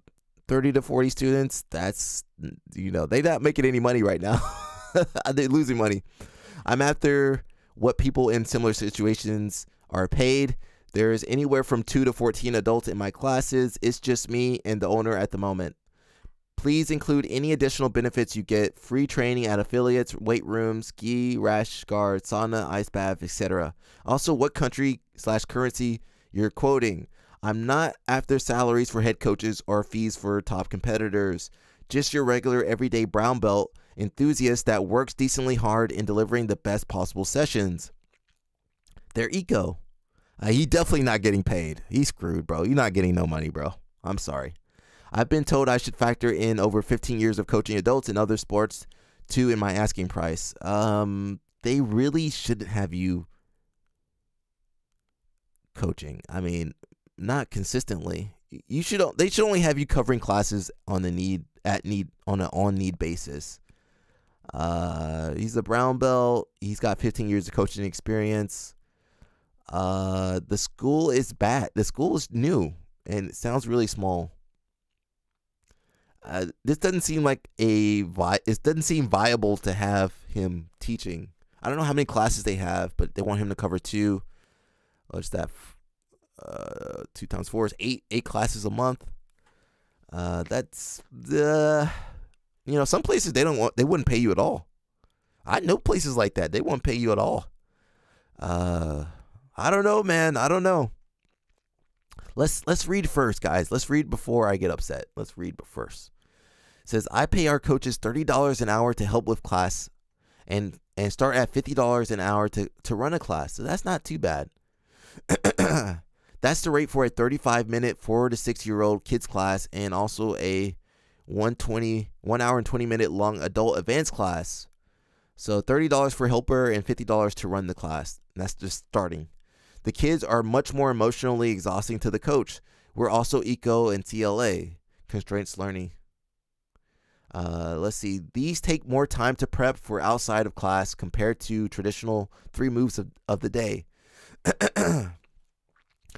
to 40 students, that's, they're not making any money right now. They're losing money. I'm after what people in similar situations are paid. There's anywhere from 2 to 14 adults in my classes. It's just me and the owner at the moment. Please include any additional benefits you get: free training at affiliates, weight rooms, ski, rash guard, sauna, ice bath, etc. Also, what country/currency you're quoting. I'm not after salaries for head coaches or fees for top competitors. Just your regular everyday brown belt enthusiast that works decently hard in delivering the best possible sessions. They're eco. He definitely not getting paid. He's screwed, bro. You're not getting no money, bro. I'm sorry. I've been told I should factor in over 15 years of coaching adults in other sports too in my asking price. They really shouldn't have you coaching. I mean, not consistently. They should only have you covering classes on an on-need basis. He's a brown belt. He's got 15 years of coaching experience. The school is bad. The school is new and it sounds really small. This doesn't seem like it doesn't seem viable to have him teaching. I don't know how many classes they have, but they want him to cover 2. What's that? 2 times 4 is 8 classes a month. That's some places they wouldn't pay you at all. I know places like that. They won't pay you at all. I don't know, man. I don't know. Let's read first, guys. Let's read before I get upset. Let's read first. It says, I pay our coaches $30 an hour to help with class and start at $50 an hour to run a class. So that's not too bad. That's the rate for a 35-minute 4 to 6-year-old kids class and also a 1 hour and 20-minute long adult advanced class. So $30 for helper and $50 to run the class. And that's just starting. The kids are much more emotionally exhausting to the coach. We're also eco and CLA, constraints learning. Let's see. These take more time to prep for outside of class compared to traditional 3 moves of the day.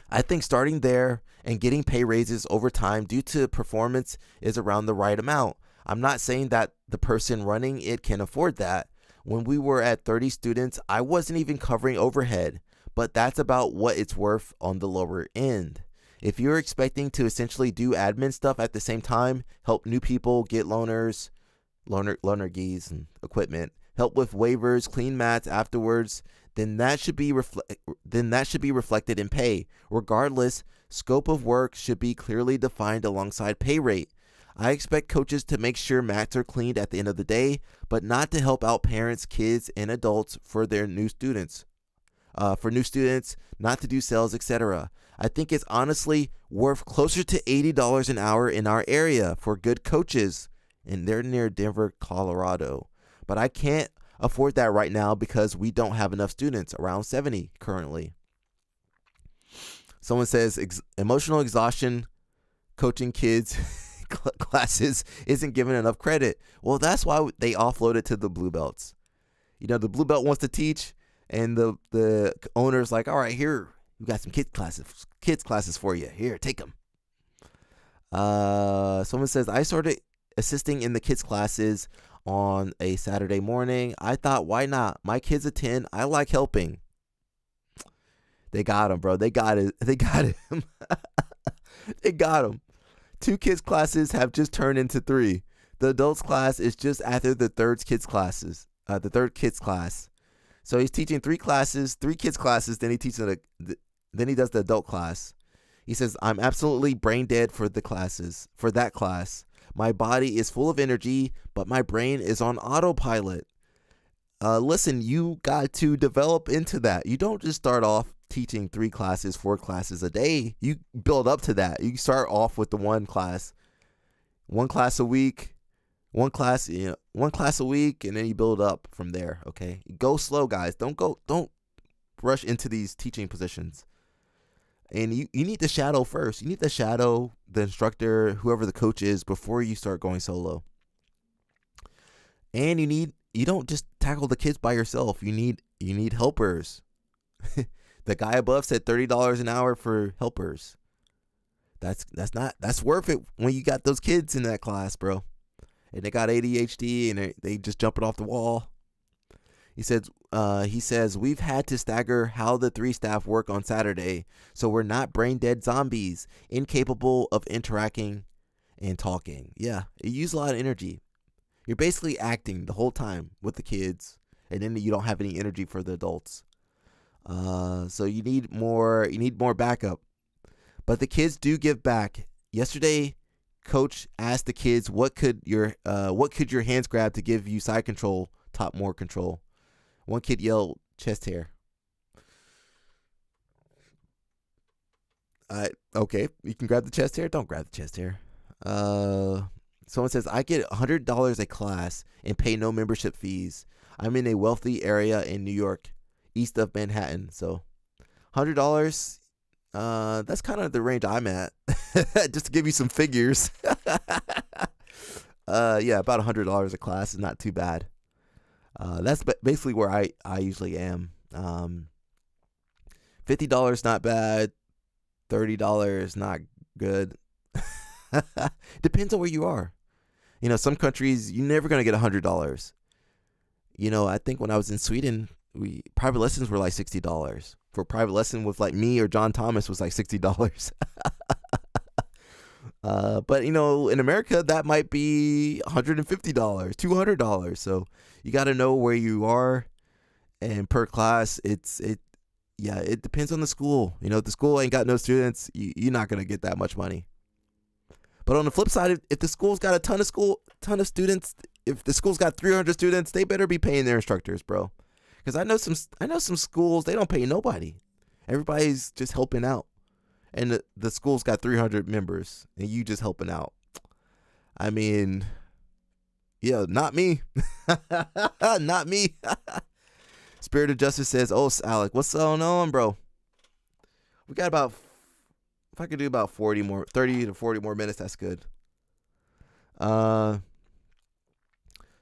I think starting there and getting pay raises over time due to performance is around the right amount. I'm not saying that the person running it can afford that. When we were at 30 students, I wasn't even covering overhead, but that's about what it's worth on the lower end. If you're expecting to essentially do admin stuff at the same time, help new people get loaner geese and equipment, help with waivers, clean mats afterwards, then that should be reflected in pay. Regardless, scope of work should be clearly defined alongside pay rate. I expect coaches to make sure mats are cleaned at the end of the day, but not to help out parents, kids, and adults for their new students. Not to do sales, etc. I think it's honestly worth closer to $80 an hour in our area for good coaches, and they're near Denver, Colorado. But I can't afford that right now because we don't have enough students, around 70 currently. Someone says emotional exhaustion coaching kids classes isn't given enough credit. Well, that's why they offload it to the blue belts. The blue belt wants to teach, and the owner's like, all right, here, we got some kids classes for you. Here, take them. Someone says, I started assisting in the kids classes on a Saturday morning. I thought, why not? My kids attend. I like helping. They got him, bro. They got it. They got him. They got him. 2 kids classes have just turned into 3. The adults class is just after the third kids class. So he's teaching 3 kids classes. Then he teaches then he does the adult class. He says, I'm absolutely brain dead for that class. My body is full of energy, but my brain is on autopilot. Listen, you got to develop into that. You don't just start off teaching 3 classes, 4 classes a day. You build up to that. You start off with the 1 class a week, one class a week, and then you build up from there. Okay, go slow, guys. Don't rush into these teaching positions. And you need to shadow first. You need to shadow the instructor, whoever the coach is, before you start going solo. And you don't just tackle the kids by yourself. You need helpers. The guy above said $30 an hour for helpers. That's worth it when you got those kids in that class, bro. And they got ADHD and they just jumping off the wall. He says we've had to stagger how the 3 staff work on Saturday, so we're not brain dead zombies, incapable of interacting and talking. Yeah, it uses a lot of energy. You're basically acting the whole time with the kids, and then you don't have any energy for the adults. So you need more backup. But the kids do give back. Yesterday, coach asked the kids what could your hands grab to give you side control, more control. One kid yelled chest hair. Okay, you can grab the chest hair. Don't grab the chest hair. Someone says I get $100 a class and pay no membership fees. I'm in a wealthy area in New York, east of Manhattan. So, $100. That's kind of the range I'm at. Just to give you some figures. Yeah, about $100 a class is not too bad. That's basically where I usually am. $50 not bad. $30 not good. Depends on where you are. Some countries you're never gonna get $100. I think when I was in Sweden, private lessons were like $60. For a private lesson with like me or John Thomas was like $60. But in America that might be $150, $200. So you got to know where you are, and per class it depends on the school. If the school ain't got no students, you're not gonna get that much money. But on the flip side, if the school's got a ton of students, if the school's got 300 students, they better be paying their instructors, bro. Because I know some schools, they don't pay nobody. Everybody's just helping out. And the school's got 300 members, and you just helping out. I mean, yeah, not me. Not me. Spirit of Justice says, oh, Alec, what's going on, bro? We got about, if I could do about 30 to 40 more minutes, that's good.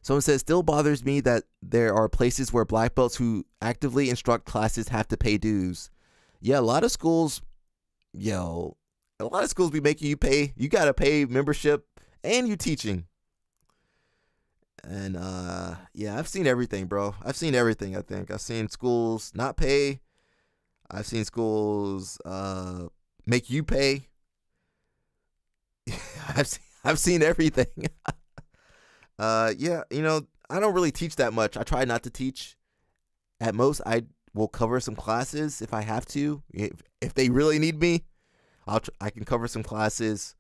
Someone says, still bothers me that there are places where black belts who actively instruct classes have to pay dues. Yeah, a lot of schools be making you pay. You got to pay membership and you teaching. And yeah, I've seen everything, bro. I've seen everything, I think. I've seen schools not pay. I've seen schools make you pay. I've seen everything. Yeah, I don't really teach that much. I try not to teach. At most, I will cover some classes if I have to. If they really need me, I can cover some classes.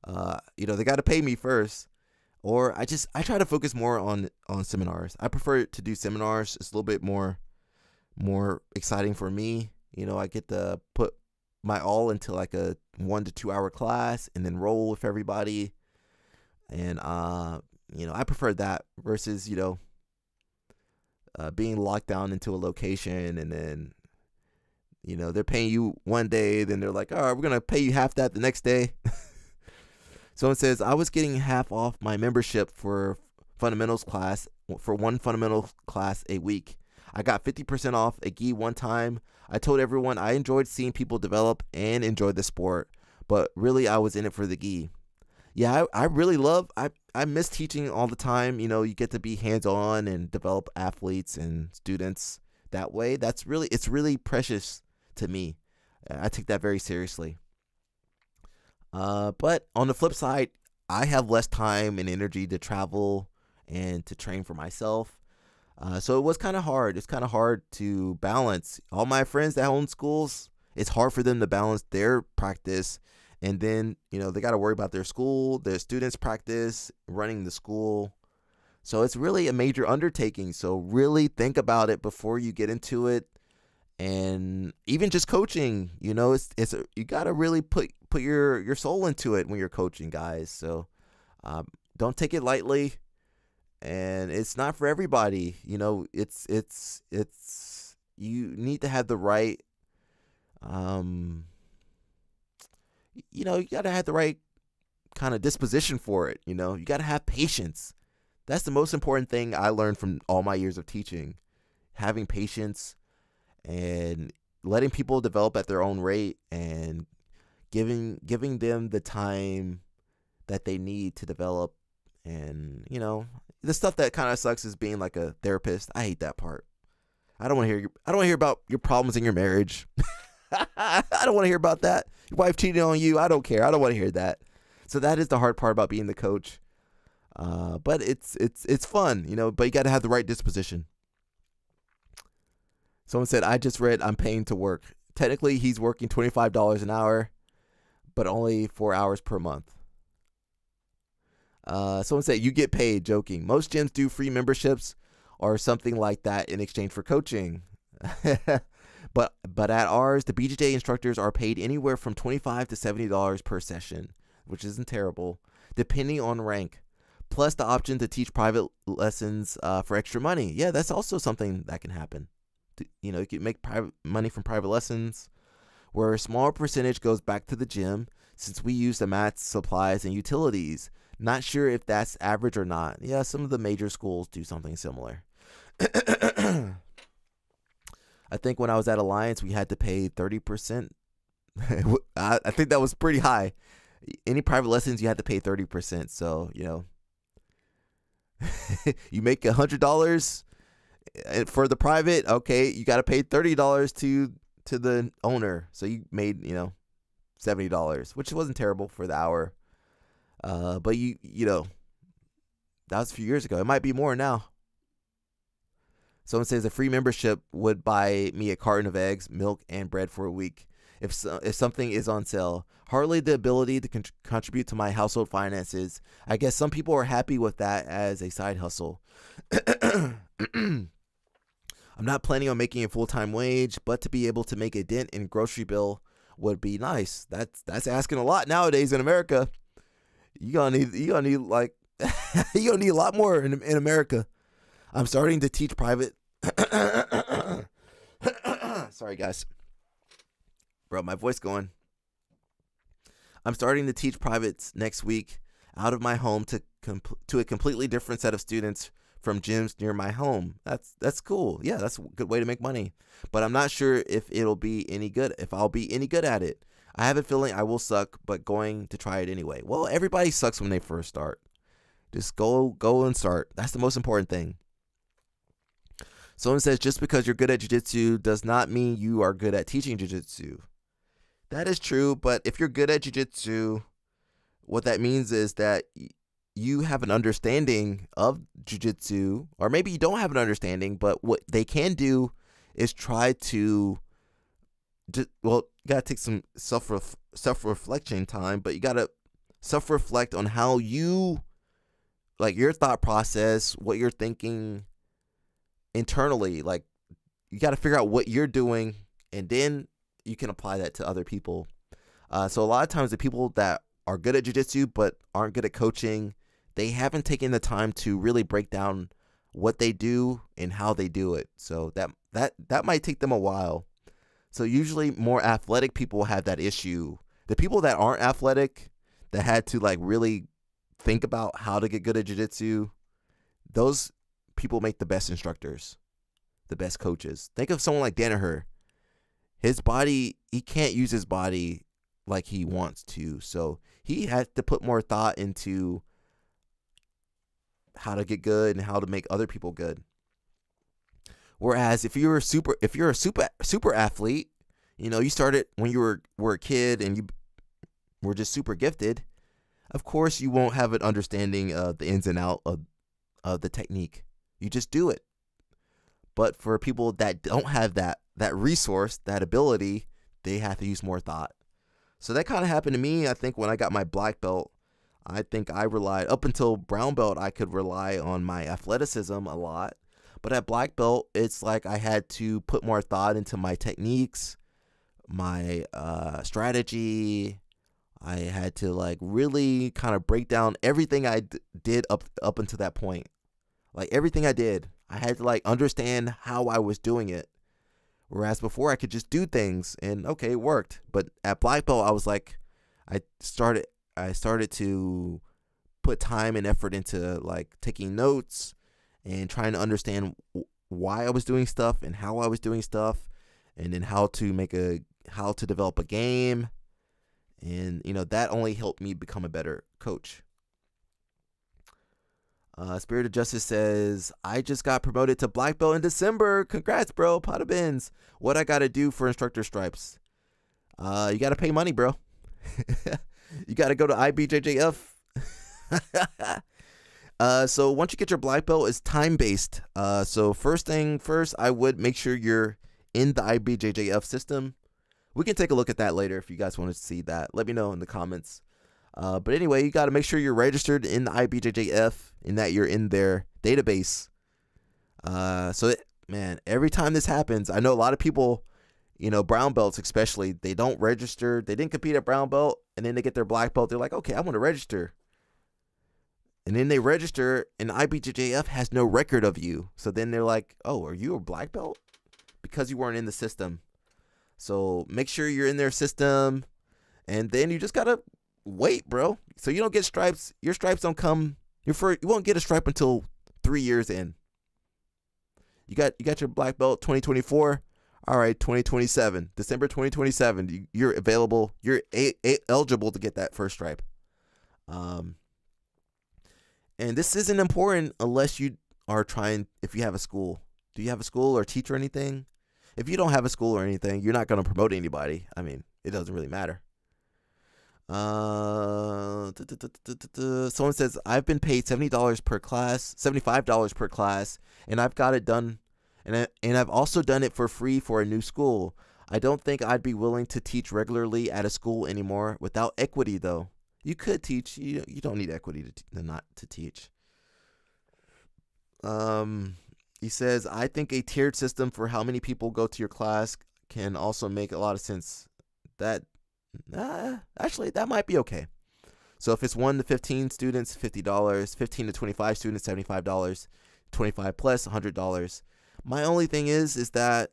They got to pay me first. Or I try to focus more on seminars. I prefer to do seminars. It's a little bit more exciting for me. I get to put my all into like a 1 to 2 hour class and then roll with everybody. And I prefer that versus being locked down into a location, and then they're paying you one day, then they're like, all right, we're gonna pay you half that the next day. Someone says, I was getting half off my membership for fundamentals class for one fundamental class a week. I got 50% off a gi one time. I told everyone I enjoyed seeing people develop and enjoyed the sport, but really I was in it for the gi. Yeah, I really love, I miss teaching all the time. You get to be hands-on and develop athletes and students that way. It's really precious to me. I take that very seriously. But on the flip side, I have less time and energy to travel and to train for myself. So it was kind of hard. It's kind of hard to balance. All my friends that own schools, it's hard for them to balance their practice. And then, they got to worry about their school, their students' practice, running the school. So it's really a major undertaking. So really think about it before you get into it. And even just coaching, it's you got to really put your soul into it when you're coaching, guys. So don't take it lightly. And it's not for everybody. It's you need to have the right you got to have the right kind of disposition for it. You got to have patience. That's the most important thing I learned from all my years of teaching. Having patience and letting people develop at their own rate and giving them the time that they need to develop. And, the stuff that kind of sucks is being like a therapist. I hate that part. I don't want to hear about your problems in your marriage. I don't want to hear about that. Your wife cheating on you. I don't care. I don't want to hear that. So that is the hard part about being the coach. But it's fun, but you got to have the right disposition. Someone said, I just read I'm paying to work. Technically, he's working $25 an hour, but only 4 hours per month. Someone said, you get paid, joking. Most gyms do free memberships or something like that in exchange for coaching. But at ours, the BJJ instructors are paid anywhere from $25 to $70 per session, which isn't terrible, depending on rank. Plus the option to teach private lessons for extra money. Yeah, that's also something that can happen. You can make private money from private lessons, where a smaller percentage goes back to the gym since we use the mats, supplies, and utilities. Not sure if that's average or not. Yeah, some of the major schools do something similar. I think when I was at Alliance, we had to pay 30%. I think that was pretty high. Any private lessons, you had to pay 30%. So, you make $100 for the private. Okay, you got to pay $30 to the owner. So you made, $70, which wasn't terrible for the hour. But that was a few years ago. It might be more now. Someone says a free membership would buy me a carton of eggs, milk, and bread for a week if something is on sale. Hardly the ability to contribute to my household finances. I guess some people are happy with that as a side hustle. I'm not planning on making a full-time wage, but to be able to make a dent in grocery bill would be nice. That's asking a lot nowadays in America. You gonna need you gonna need a lot more in America. I'm starting to teach private. Sorry, guys. Bro, my voice going. I'm starting to teach privates next week out of my home to a completely different set of students from gyms near my home. That's cool. Yeah, that's a good way to make money. But I'm not sure if I'll be any good at it. I have a feeling I will suck, but going to try it anyway. Well, everybody sucks when they first start. Just go and start. That's the most important thing. Someone says, just because you're good at jiu-jitsu does not mean you are good at teaching jiu-jitsu. That is true, but if you're good at jiu-jitsu, what that means is that you have an understanding of jiu-jitsu, or maybe you don't have an understanding, but what they can do is try to, you got to take some self-reflection time, but you got to self-reflect on how you, your thought process, what you're thinking internally. You got to figure out what you're doing, and then you can apply that to other people. So a lot of times the people that are good at jiu-jitsu but aren't good at coaching, they haven't taken the time to really break down what they do and how they do it. So that might take them a while. So usually more athletic people have that issue. The people that aren't athletic, that had to really think about how to get good at jiu-jitsu, those people make the best instructors, the best coaches. Think of someone like Danaher. His body, he can't use his body like he wants to. So he has to put more thought into how to get good and how to make other people good. Whereas if you're a super athlete, you started when you were a kid and you were just super gifted, of course you won't have an understanding of the ins and outs of the technique. You just do it. But for people that don't have that resource, that ability, they have to use more thought. So that kind of happened to me. I think when I got my black belt, I think I relied, up until brown belt, I could rely on my athleticism a lot. But at black belt, it's like I had to put more thought into my techniques, my strategy. I had to really kind of break down everything I did up until that point. Everything I did, I had to understand how I was doing it. Whereas before I could just do things and okay, it worked. But at black belt, I was I started to put time and effort into taking notes and trying to understand why I was doing stuff and how I was doing stuff, and then how to develop a game. And that only helped me become a better coach. Spirit of Justice says, I just got promoted to black belt in December. Congrats, bro. Pada bins. What I got to do for instructor stripes? You got to pay money, bro. You got to go to IBJJF. So once you get your black belt, it's time-based. So first thing first, I would make sure you're in the IBJJF system. We can take a look at that later if you guys want to see that. Let me know in the comments. But anyway, you got to make sure you're registered in the IBJJF and that you're in their database. Man, every time this happens, I know a lot of people, brown belts especially, they don't register. They didn't compete at brown belt, and then they get their black belt. They're like, okay, I want to register. And then they register, and IBJJF has no record of you. So then they're like, oh, are you a black belt? Because you weren't in the system. So make sure you're in their system, and then you just got to wait, bro. So you don't get stripes. Your stripes don't come. You won't get a stripe until 3 years in. You got your black belt 2024. All right, 2027, December 2027. You're available. You're eligible to get that first stripe. And this isn't important unless you are trying. If you have a school, do you have a school or teach or anything? If you don't have a school or anything, you're not going to promote anybody. I mean, it doesn't really matter. Someone says, I've been paid $70 per class, $75 per class, and I've got it done. And I've also done it for free for a new school. I don't think I'd be willing to teach regularly at a school anymore without equity, though. You could teach. You don't need equity not to teach. He says, I think a tiered system for how many people go to your class can also make a lot of sense. Actually, that might be okay. So if it's 1 to 15 students, $50, 15 to 25 students, $75, 25 plus, $100. My only thing is that,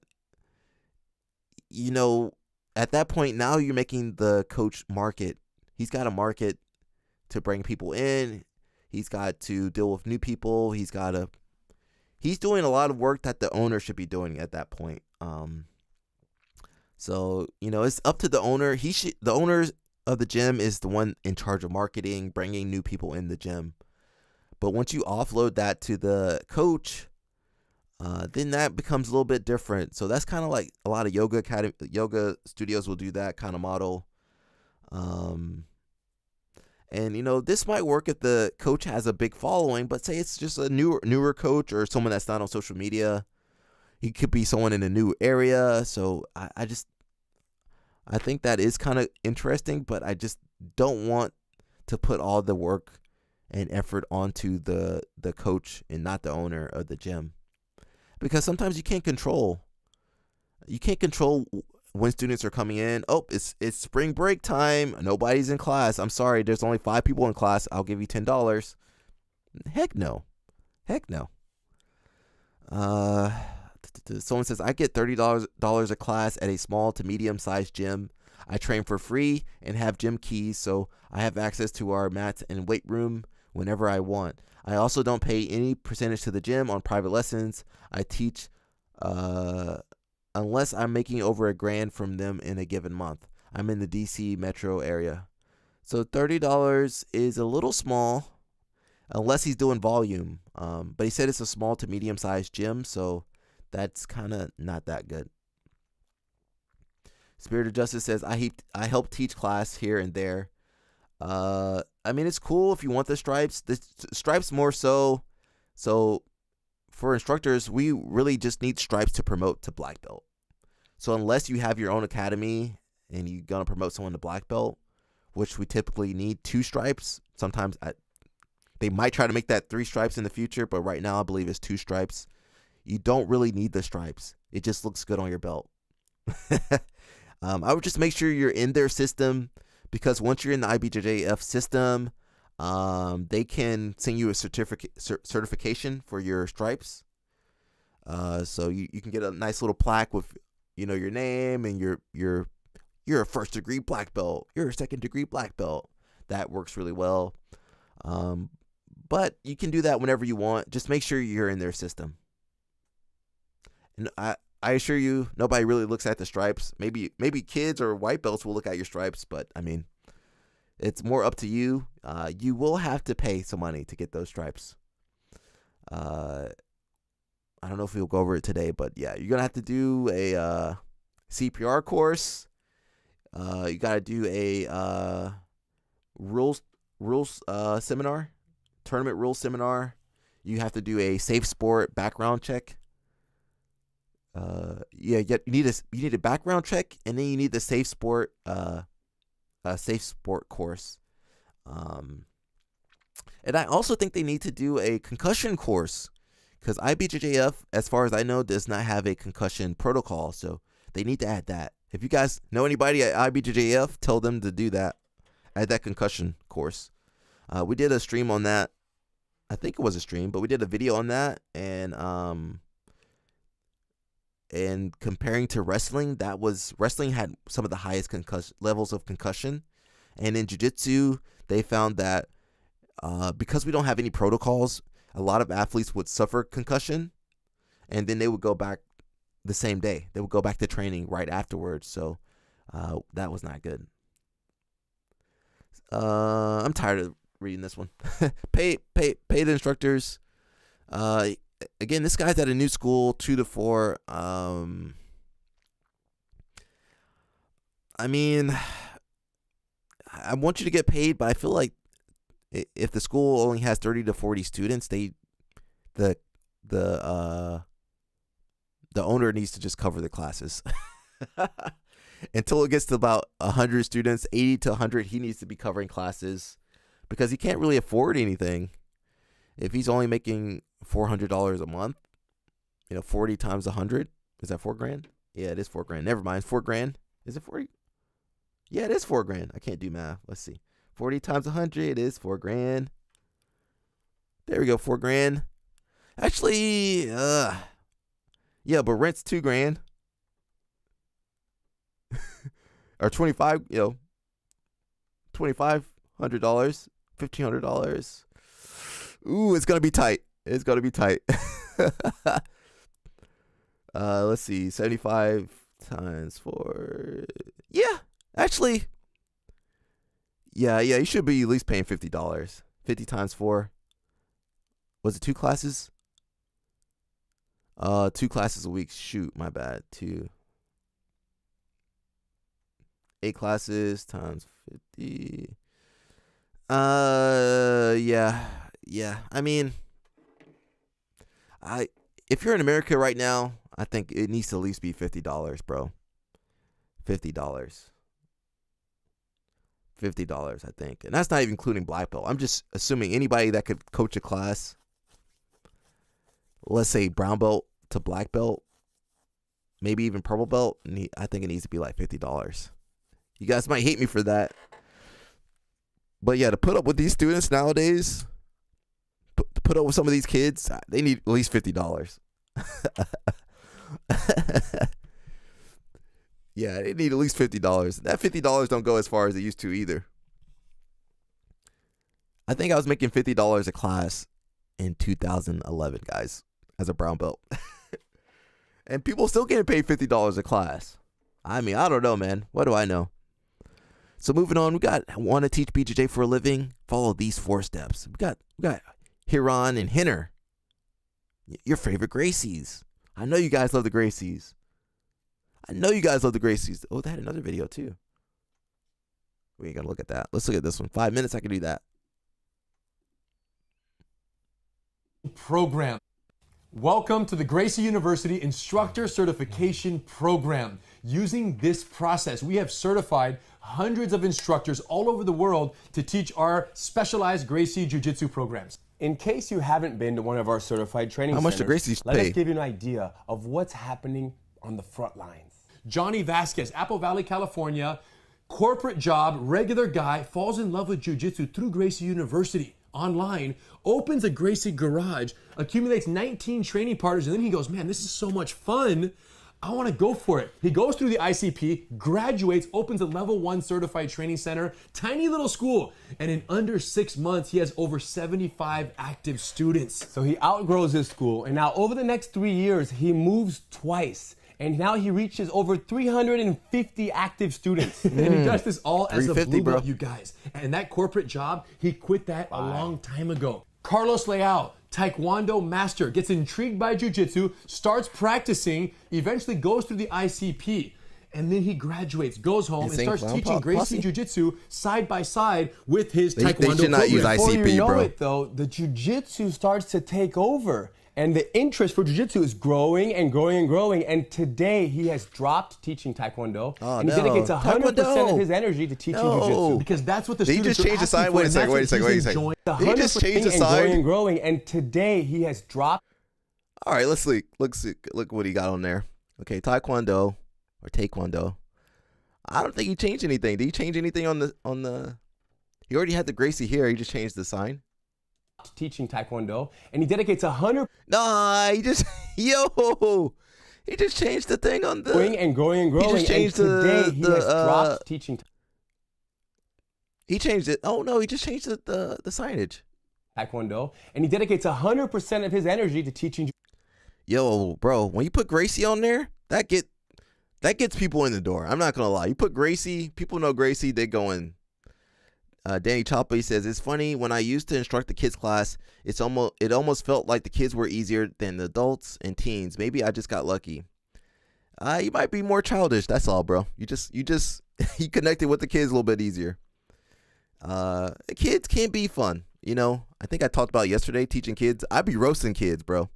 at that point now you're making the coach market. He's got to market to bring people in. He's got to deal with new people. He's doing a lot of work that the owner should be doing at that point. So, it's up to the owner. The owner of the gym is the one in charge of marketing, bringing new people in the gym. But once you offload that to the coach, then that becomes a little bit different. So that's kind of like a lot of yoga studios will do that kind of model. And this might work if the coach has a big following, but say it's just a newer coach or someone that's not on social media. He could be someone in a new area. So I think that is kind of interesting, but I just don't want to put all the work and effort onto the coach and not the owner of the gym. Because sometimes you can't control when students are coming in. Oh, it's spring break time. Nobody's in class. I'm sorry, there's only 5 people in class. I'll give you $10. Heck no. Someone says, I get $30 a class at a small to medium-sized gym. I train for free and have gym keys, so I have access to our mats and weight room whenever I want. I also don't pay any percentage to the gym on private lessons. I teach unless I'm making over $1,000 from them in a given month. I'm in the DC metro area. So $30 is a little small unless he's doing volume. But he said it's a small to medium-sized gym, so that's kind of not that good. Spirit of Justice says, I help teach class here and there. I mean, it's cool if you want the stripes. The stripes more so. So for instructors, we really just need stripes to promote to black belt. So unless you have your own academy and you're going to promote someone to black belt, which we typically need 2 stripes. Sometimes they might try to make that 3 stripes in the future, but right now I believe it's 2 stripes. You don't really need the stripes. It just looks good on your belt. I would just make sure you're in their system, because once you're in the IBJJF system, they can send you a certification for your stripes. So you can get a nice little plaque with your name and you're a 1st degree black belt, you're a 2nd degree black belt. That works really well. But you can do that whenever you want. Just make sure you're in their system. And I assure you, nobody really looks at the stripes. Maybe kids or white belts will look at your stripes, but I mean, it's more up to you. You will have to pay some money to get those stripes. I don't know if we'll go over it today, but yeah, you're gonna have to do a CPR course. You gotta do a rules seminar, tournament rules seminar. You have to do a safe sport background check. You need a background check, and then you need the safe sport course. And I also think they need to do a concussion course, because IBJJF, as far as I know, does not have a concussion protocol, so they need to add that. If you guys know anybody at IBJJF, tell them to do that. Add that concussion course. We did a stream on that. I think it was a stream, but we did a video on that, and comparing to wrestling, wrestling had some of the highest levels of concussion, and in jiu-jitsu, they found that because we don't have any protocols, a lot of athletes would suffer concussion, and then they would go back the same day. They would go back to training right afterwards, so that was not good. I'm tired of reading this one. Pay the instructors. Again, this guy's at a new school, 2 to 4. I mean, I want you to get paid, but I feel like if the school only has 30 to 40 students, the owner needs to just cover the classes. Until it gets to about 100 students, 80 to 100, he needs to be covering classes, because he can't really afford anything. If he's only making $400 a month, 40 times 100, is that $4,000? Yeah, it is $4,000. Never mind, $4,000. Is it 40? Yeah, it is $4,000. I can't do math. Let's see. 40 times 100 is $4,000. There we go, $4,000. Actually, yeah, but rent's $2,000. Or $2,500, $2,500, $1,500. Ooh, it's gonna be tight. It's gonna be tight. Let's see, 75 times 4. Yeah, actually, yeah, you should be at least paying $50. 50 times 4. Was it 2 classes? 2 classes a week. Shoot, my bad. 8 classes times 50. Yeah. I mean, if you're in America right now, I think it needs to at least be $50, bro. $50. $50, I think. And that's not even including black belt. I'm just assuming anybody that could coach a class, let's say brown belt to black belt, maybe even purple belt, I think it needs to be like $50. You guys might hate me for that. But yeah, to put up with these students nowadays, to put up with some of these kids, they need at least $50. Yeah, they need at least $50. That $50 don't go as far as it used to either. I think I was making $50 a class in 2011, guys, as a brown belt. And people still getting paid $50 a class. I mean, I don't know, man. What do I know? So moving on, we got want to teach BJJ for a living? Follow these 4 steps. We got Hiron and Hinner, your favorite Gracies. I know you guys love the Gracies. Oh, they had another video too. We ain't gonna look at that. Let's look at this one. 5 minutes, I can do that. Program. Welcome to the Gracie University Instructor Certification Program. Using this process, we have certified hundreds of instructors all over the world to teach our specialized Gracie Jiu-Jitsu programs. In case you haven't been to one of our certified training How much centers, do Gracies let us pay? give you an idea of what's happening on the front lines. Johnny Vasquez, Apple Valley, California, corporate job, regular guy, falls in love with Jiu-Jitsu through Gracie University. Online, opens a Gracie garage, accumulates 19 training partners, and then he goes, man, this is so much fun. I want to go for it. He goes through the ICP, graduates, opens a level 1 certified training center, tiny little school, and in under 6 months, he has over 75 active students. So he outgrows his school, and now over the next 3 years, he moves twice. And now he reaches over 350 active students. And he does this all as a blue belt, bro. you guys. And that corporate job, he quit that a long time ago. Carlos Leal, Taekwondo master, gets intrigued by jiu-jitsu, starts practicing, eventually goes through the ICP. And then he graduates, goes home, and starts teaching Gracie Jiu-Jitsu side by side with his Taekwondo They should not use Before ICP, you know bro. it, though, the Jiu-Jitsu starts to take over. And the interest for Jiu-Jitsu is growing and growing and growing. And today he has dropped teaching Taekwondo. And he dedicates 100% of his energy to teaching Jiu-Jitsu. Because that's what the Did he students just change the sign? Wait a second, wait a second, wait a second. Did he just change the sign? And growing. And today he has dropped. All right, let's see. Look what he got on there. Okay, Taekwondo or Taekwondo. I don't think he changed anything. Did he change anything on the? He already had the Gracie here. He just changed the sign. Teaching Taekwondo, and he dedicates 100. Nah, he just he just changed the thing on the. Growing and growing and growing. He just changed and today he has dropped teaching. He changed it. Oh no, he just changed the signage. Taekwondo, and he dedicates 100% of his energy to teaching. Yo, bro, when you put Gracie on there, that gets people in the door. I'm not gonna lie. You put Gracie, people know Gracie. They going. Danny Choppa says it's funny when I used to instruct the kids class. It almost felt like the kids were easier than the adults and teens. Maybe I just got lucky. You might be more childish. That's all, bro. You connected with the kids a little bit easier. Kids can be fun, you know. I think I talked about yesterday teaching kids. I be roasting kids, bro.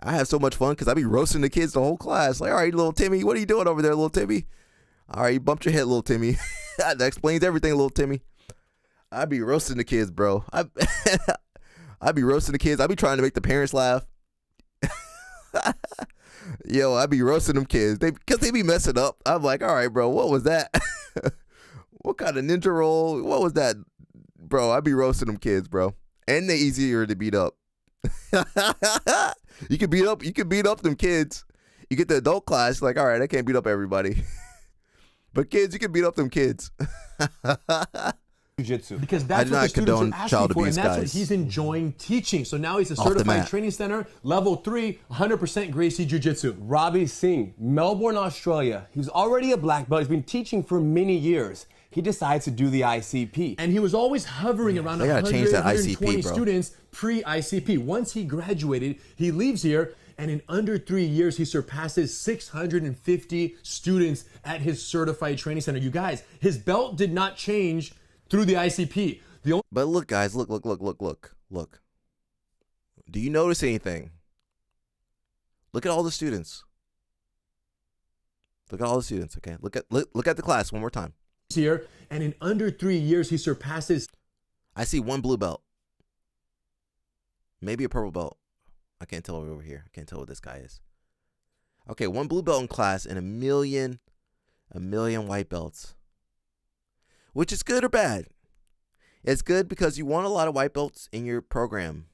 I have so much fun because I be roasting the kids the whole class. Like, all right, little Timmy, what are you doing over there, little Timmy? All right, you bumped your head, little Timmy. That explains everything, little Timmy. I be roasting the kids, bro. I be roasting the kids. I be trying to make the parents laugh. Yo, I be roasting them kids. Because they be messing up. I'm like, all right, bro, what was that? What kind of ninja roll? What was that? Bro, I be roasting them kids, bro. And they easier to beat up. You can beat up them kids. You get the adult class, like, all right, I can't beat up everybody. But kids, you can beat up them kids. Jiu-Jitsu. Because that's what the students are asking for, and that's what he's enjoying teaching. So now he's a certified training center, level 3, 100% Gracie Jiu-Jitsu. Robbie Singh, Melbourne, Australia. He was already a black belt. He's been teaching for many years. He decides to do the ICP. And he was always hovering around 100, 120 students pre-ICP. Once he graduated, he leaves here, and in under 3 years, he surpasses 650 students at his certified training center. You guys, his belt did not change through the ICP. But look, guys, look. Do you notice anything? Look at all the students. Look at all the students, okay? Look at the class one more time. Here, and in under 3 years, he surpasses. I see one blue belt. Maybe a purple belt. I can't tell over here. I can't tell what this guy is. Okay, one blue belt in class and a million white belts. Which is good or bad? It's good because you want a lot of white belts in your program.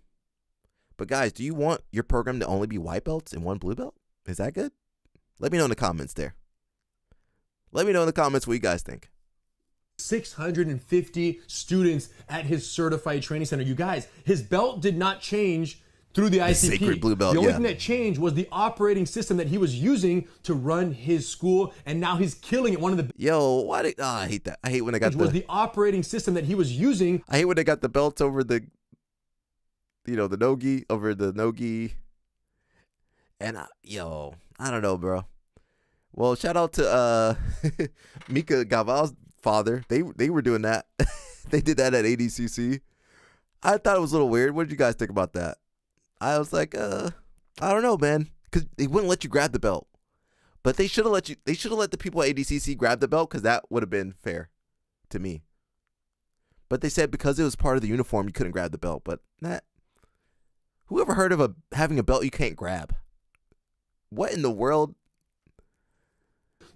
But guys, do you want your program to only be white belts and one blue belt? Is that good? Let me know in the comments there. Let me know in the comments what you guys think. 650 students at his certified training center. You guys, his belt did not change through the ICP. Sacred blue belt, the only thing that changed was the operating system that he was using to run his school, and now he's killing it. One of the I hate that. I hate when I got the operating system that he was using. I hate when they got the belts over the, the nogi over the nogi. And I don't know, bro. Well, shout out to Mika Gaval's father. They were doing that. They did that at ADCC. I thought it was a little weird. What did you guys think about that? I was like, I don't know, man, because they wouldn't let you grab the belt. But they should have let you. They should have let the people at ADCC grab the belt because that would have been fair to me. But they said because it was part of the uniform, you couldn't grab the belt. But who ever heard of having a belt you can't grab? What in the world?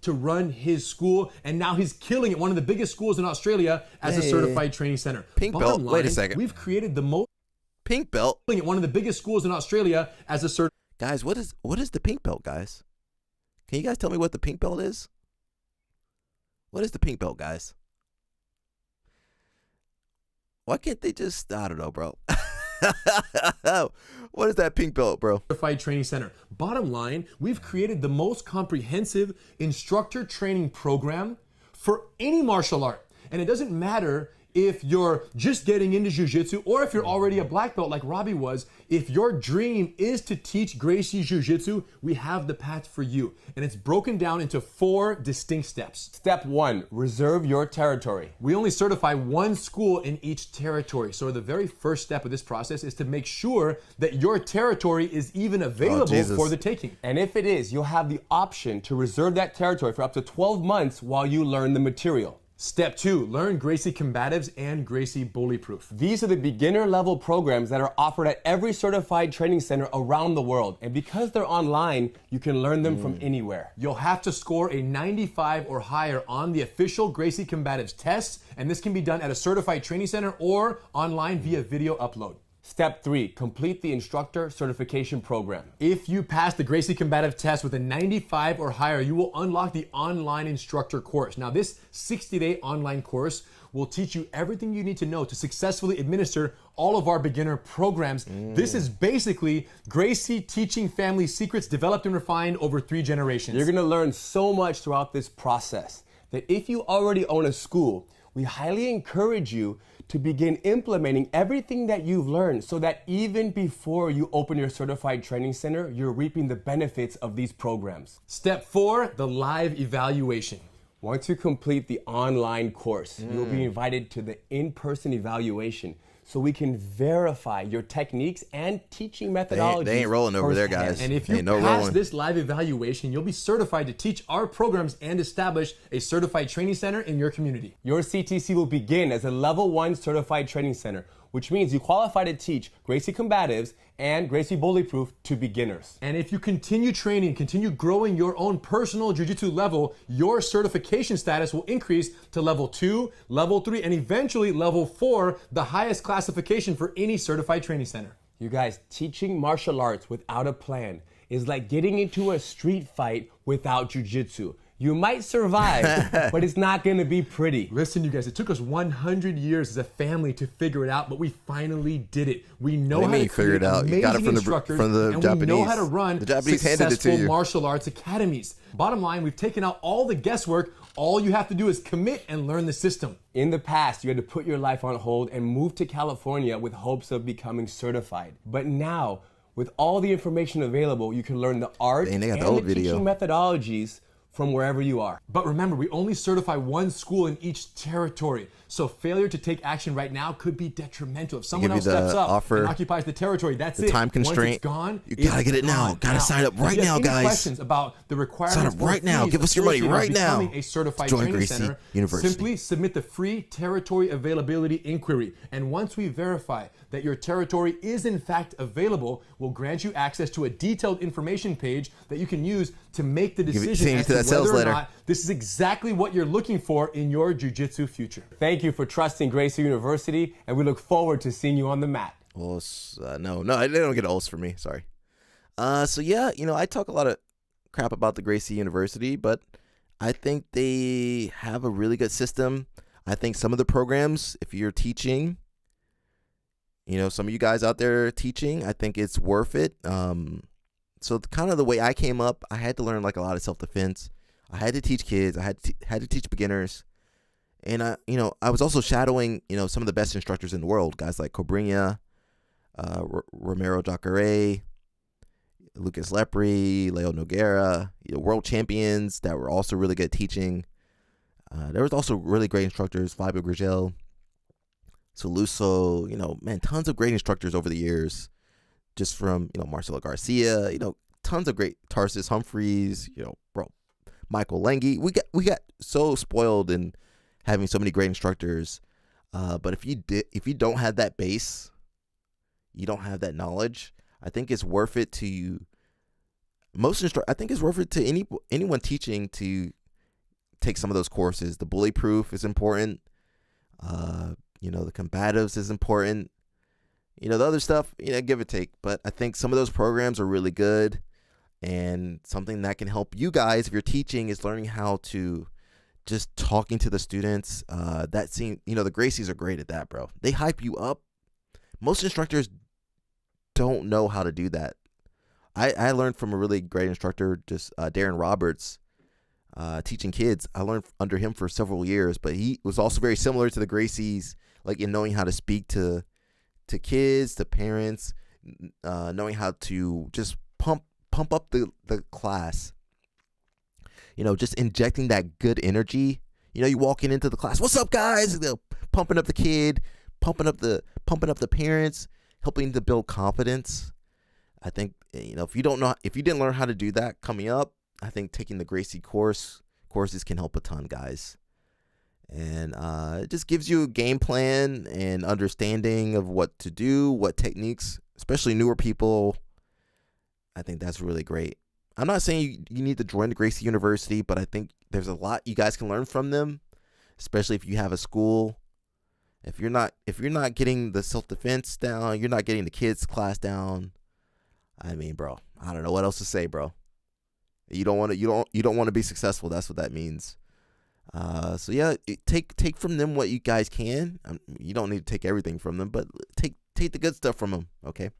To run his school, and now he's killing it. One of the biggest schools in Australia as a certified training center. Pink belt. Wait a second. We've created the most pink belt. One of the biggest schools in Australia as a certified. Guys, what is the pink belt, guys? Can you guys tell me what the pink belt is? What is the pink belt, guys? Why can't they just? I don't know, bro. What is that pink belt, bro? Certified training center. Bottom line, we've created the most comprehensive instructor training program for any martial art. And it doesn't matter if you're just getting into jiu-jitsu, or if you're already a black belt like Robbie was, if your dream is to teach Gracie Jiu-Jitsu, we have the path for you. And it's broken down into 4 distinct steps. Step 1, reserve your territory. We only certify 1 school in each territory. So the very first step of this process is to make sure that your territory is even available for the taking. And if it is, you'll have the option to reserve that territory for up to 12 months while you learn the material. Step 2, learn Gracie Combatives and Gracie Bullyproof. These are the beginner level programs that are offered at every certified training center around the world. And because they're online, you can learn them from anywhere. You'll have to score a 95 or higher on the official Gracie Combatives test, and this can be done at a certified training center or online via video upload. Step 3, complete the instructor certification program. If you pass the Gracie Combative test with a 95 or higher, you will unlock the online instructor course. Now, this 60-day online course will teach you everything you need to know to successfully administer all of our beginner programs. This is basically Gracie teaching family secrets developed and refined over 3 generations. You're gonna learn so much throughout this process that if you already own a school, we highly encourage you to begin implementing everything that you've learned so that even before you open your certified training center, you're reaping the benefits of these programs. Step 4, the live evaluation. Once you complete the online course, you'll be invited to the in-person evaluation so we can verify your techniques and teaching methodologies. They ain't rolling over there, guys. And if you pass this live evaluation, you'll be certified to teach our programs and establish a certified training center in your community. Your CTC will begin as a level 1 certified training center, which means you qualify to teach Gracie Combatives and Gracie Bullyproof to beginners. And if you continue training, continue growing your own personal jiu-jitsu level, your certification status will increase to level 2, level 3, and eventually level 4, the highest classification for any certified training center. You guys, teaching martial arts without a plan is like getting into a street fight without jiu-jitsu. You might survive, but it's not gonna be pretty. Listen, you guys, it took us 100 years as a family to figure it out, but we finally did it. We know how to figure it out. You got it from the Japanese. We know how to run handed it to you. martial arts academies. Bottom line, we've taken out all the guesswork. All you have to do is commit and learn the system. In the past, you had to put your life on hold and move to California with hopes of becoming certified. But now, with all the information available, you can learn the art and the teaching methodologies from wherever you are. But remember, we only certify 1 school in each territory. So failure to take action right now could be detrimental. If someone else steps up and occupies the territory, that's it. Time constraint. Once it's gone, you gotta get it now. Gotta sign up right now, guys. Questions about the requirements? Sign up right now. Give us your money right now. A certified training center. University. Simply submit the free territory availability inquiry. And once we verify that your territory is in fact available, we'll grant you access to a detailed information page that you can use to make the decision as to whether or not this is exactly what you're looking for in your jiu-jitsu future. Thank you for trusting Gracie University, and we look forward to seeing you on the mat. No, they don't get O's for me. Sorry. So yeah, I talk a lot of crap about the Gracie University, but I think they have a really good system. I think some of the programs, if you're teaching, some of you guys out there teaching, I think it's worth it. So kind of the way I came up, I had to learn like a lot of self-defense. I had to teach kids. I had to teach beginners. And I was also shadowing, some of the best instructors in the world, guys like Cobrinha, Romero Jacare, Lucas Lepre, Leo Noguera, world champions that were also really good at teaching. There was also really great instructors, Fabio Grigel, Soluso, tons of great instructors over the years, just from, Marcelo Garcia, tons of great, Tarsis Humphreys, Michael Lengi. We got so spoiled in having so many great instructors. But if you don't have that base, you don't have that knowledge, I think it's worth it to I think it's worth it to anyone teaching to take some of those courses. The Bullyproof is important. The combatives is important. The other stuff, give or take. But I think some of those programs are really good. And something that can help you guys if you're teaching is learning how to just talking to the students. The Gracies are great at that, bro. They hype you up. Most instructors don't know how to do that. I learned from a really great instructor, just Darren Roberts, teaching kids. I learned under him for several years, but he was also very similar to the Gracies. like in knowing how to speak to kids, to parents, knowing how to just pump up the class. You know, just injecting that good energy. You know, you walking into the class, what's up, guys? You know, pumping up the kid, pumping up the parents, helping to build confidence. I think, you know, if you didn't learn how to do that coming up, I think taking the Gracie courses can help a ton, guys. And it just gives you a game plan and understanding of what to do, what techniques, especially newer people. I think that's really great. I'm not saying you need to join the Gracie University, but I think there's a lot you guys can learn from them, especially if you have a school. If you're not getting the self-defense down, you're not getting the kids class down. I mean, bro, I don't know what else to say, bro. You don't want to be successful. That's what that means. So yeah, take from them what you guys can. You don't need to take everything from them, but take the good stuff from them. Okay.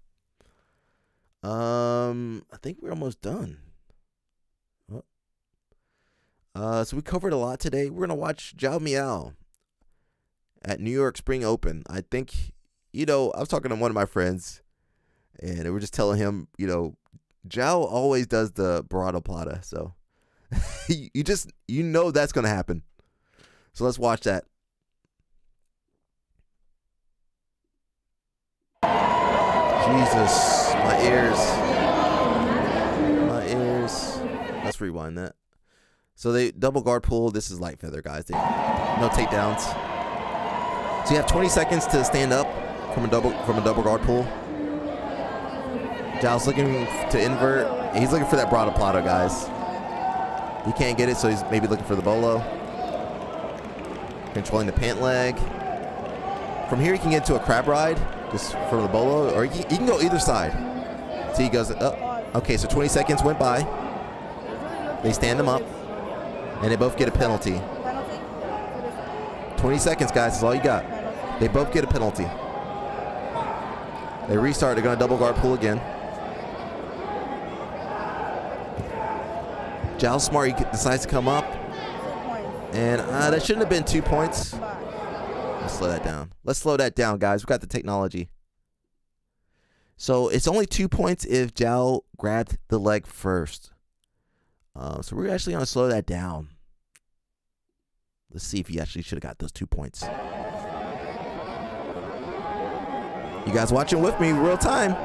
I think we're almost done. So we covered a lot today. We're gonna watch Zhao Miao at New York Spring Open. I think, you know, I was talking to one of my friends, and they were just telling him, you know, Zhao always does the Barada Plata, so you know that's gonna happen. So let's watch that. Jesus, my ears. Let's rewind that. So they double guard pull. This is light feather, guys. No takedowns. So you have 20 seconds to stand up from a double guard pull. Zhao's looking to invert. He's looking for that Barada Plata, guys. He can't get it, so he's maybe looking for the bolo. Controlling the pant leg. From here, he can get into a crab ride, just for the bolo, or he can go either side. So he goes up. Okay, so 20 seconds went by. They stand them up, and they both get a penalty. 20 seconds, guys, is all you got. They both get a penalty. They restart. They're going to double guard pull again. Zhao's smart. He decides to come up. And that shouldn't have been 2 points. Let's slow that down. Let's slow that down, guys. We've got the technology. So it's only 2 points if Zhao grabbed the leg first. So we're actually going to slow that down. Let's see if he actually should have got those 2 points. You guys watching with me real time.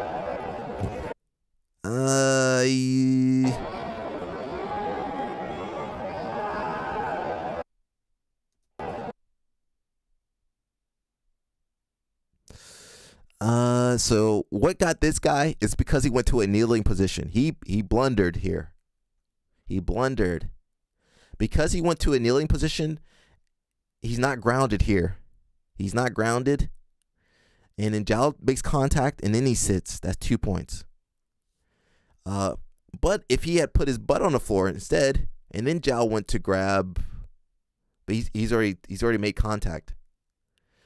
So what got this guy is because he went to a kneeling position. He blundered here. He blundered. Because he went to a kneeling position, he's not grounded here. He's not grounded. And then Zhao makes contact, and then he sits. That's 2 points. But if he had put his butt on the floor instead, and then Zhao went to grab, but he's already made contact.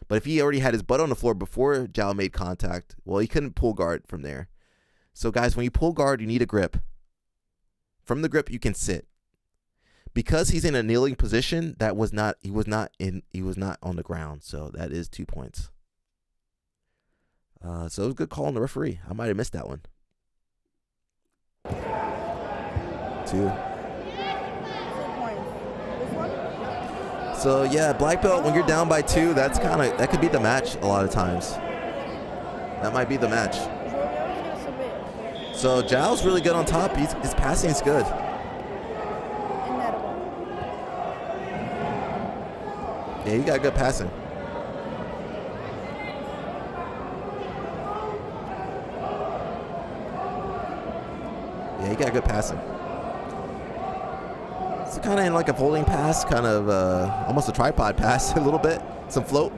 But if he already had his butt on the floor before Zhao made contact, well, he couldn't pull guard from there. So guys, when you pull guard, you need a grip. From the grip, you can sit. Because he's in a kneeling position, he was not on the ground. So that is 2 points. So it was a good call on the referee. I might have missed that one. 2. So yeah, black belt, when you're down by 2, that could be the match a lot of times. That might be the match. So Zhao's really good on top. His passing is good. Yeah, he got good passing. Yeah, he got good passing. It's kind of in like a folding pass, kind of almost a tripod pass a little bit. Some float.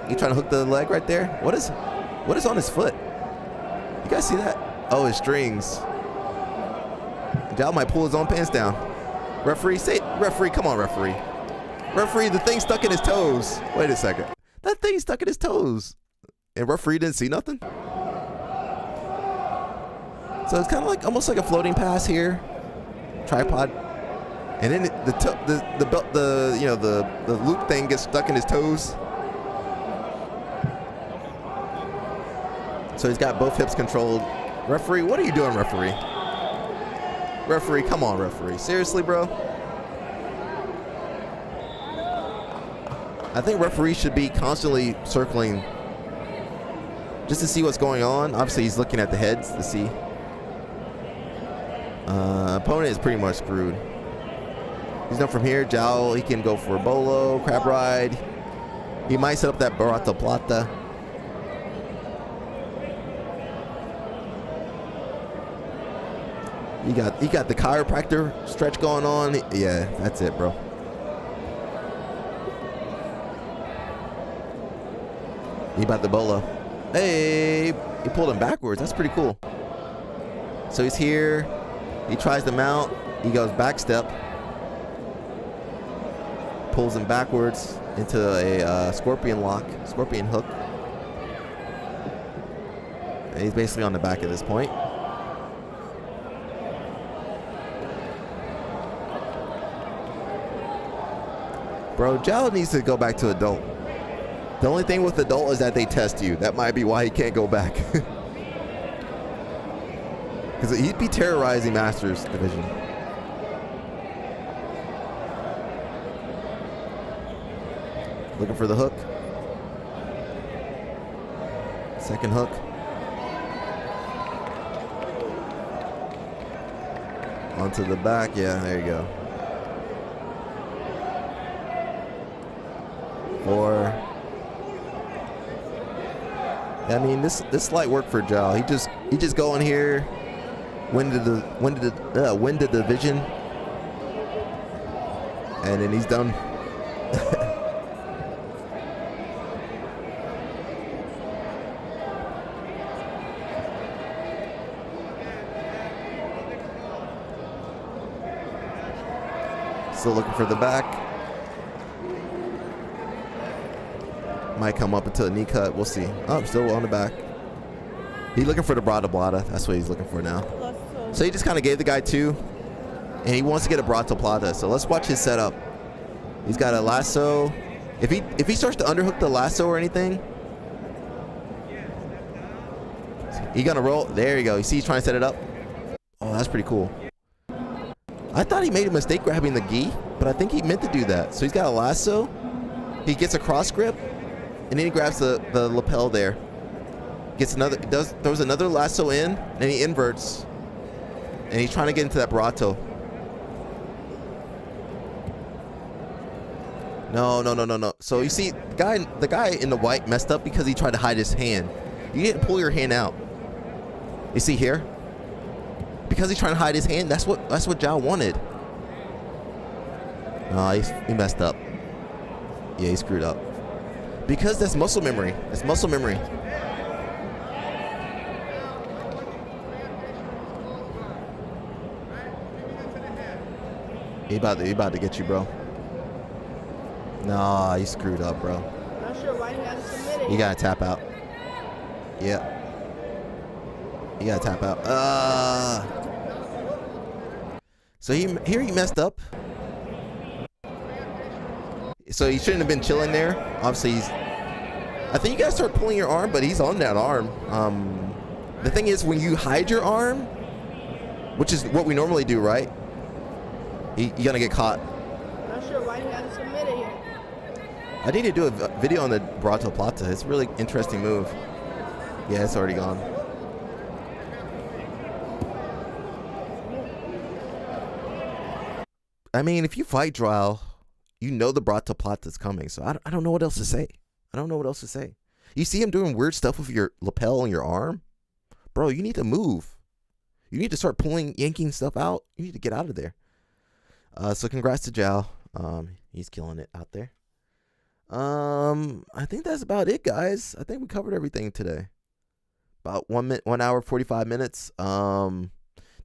You trying to hook the leg right there? What is on his foot? You guys see that? Oh, his strings. Zhao might pull his own pants down. Referee, come on, referee. Referee, the thing stuck in his toes. Wait a second. That thing stuck in his toes. And referee didn't see nothing? So it's kind of like almost like a floating pass here. Tripod. And then the loop thing gets stuck in his toes. So he's got both hips controlled. Referee, what are you doing, referee? Referee, come on, referee. Seriously, bro? I think referees should be constantly circling just to see what's going on. Obviously, he's looking at the heads to see. Opponent is pretty much screwed. He's done from here. Zhao, he can go for a bolo, crab ride. He might set up that Barata Plata. You got the chiropractor stretch going on. Yeah, that's it, bro. He about the bolo. Hey, he pulled him backwards. That's pretty cool. So he's here. He tries to mount. He goes back step. Pulls him backwards into a scorpion lock, scorpion hook. And he's basically on the back at this point. Bro, Zhao needs to go back to adult. The only thing with adult is that they test you. That might be why he can't go back. Because he'd be terrorizing Masters division. Looking for the hook. Second hook. Onto the back. Yeah, there you go. 4. I mean, this slight work for Zhao. He just go in here, win the division, and then he's done. Still looking for the back. Might come up into a knee cut. We'll see. Oh, still on the back. He's looking for the Brata Blata. That's what he's looking for now. So he just kind of gave the guy 2, and he wants to get a Brata Plata. So let's watch his setup. He's got a lasso. If he starts to underhook the lasso or anything, he's gonna roll. There you go. You see, he's trying to set it up. Oh, that's pretty cool. I thought he made a mistake grabbing the gi, but I think he meant to do that. So he's got a lasso. He gets a cross grip. And then he grabs the lapel there. Gets another, throws another lasso in, and he inverts. And he's trying to get into that barato. No. So you see, the guy in the white messed up because he tried to hide his hand. You didn't pull your hand out. You see here? Because he's trying to hide his hand, that's what Zhao wanted. He messed up. Yeah, he screwed up. Because that's muscle memory. That's muscle memory. He about to get you, bro. Nah, he screwed up, bro. Not sure why he hasn't submitted. You gotta tap out. Yeah. You gotta tap out. So he messed up. So he shouldn't have been chilling there. Obviously, I think you guys start pulling your arm, but he's on that arm. The thing is, when you hide your arm, which is what we normally do, right? You're gonna get caught. Not sure why he hasn't submitted yet. I need to do a video on the Barata Plata. It's a really interesting move. Yeah, it's already gone. I mean, if you fight Drow, you know the Brata Plata is coming, so I don't know what else to say. I don't know what else to say. You see him doing weird stuff with your lapel on your arm? Bro, you need to move. You need to start yanking stuff out. You need to get out of there. So congrats to Zhao. He's killing it out there. I think that's about it, guys. I think we covered everything today. About 1 hour, 45 minutes. Do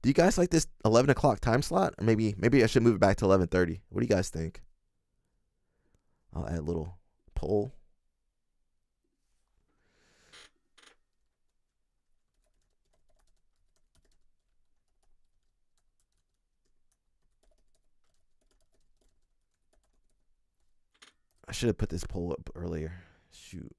you guys like this 11 o'clock time slot? Or maybe I should move it back to 11:30. What do you guys think? I'll add a little poll. I should have put this poll up earlier. Shoot.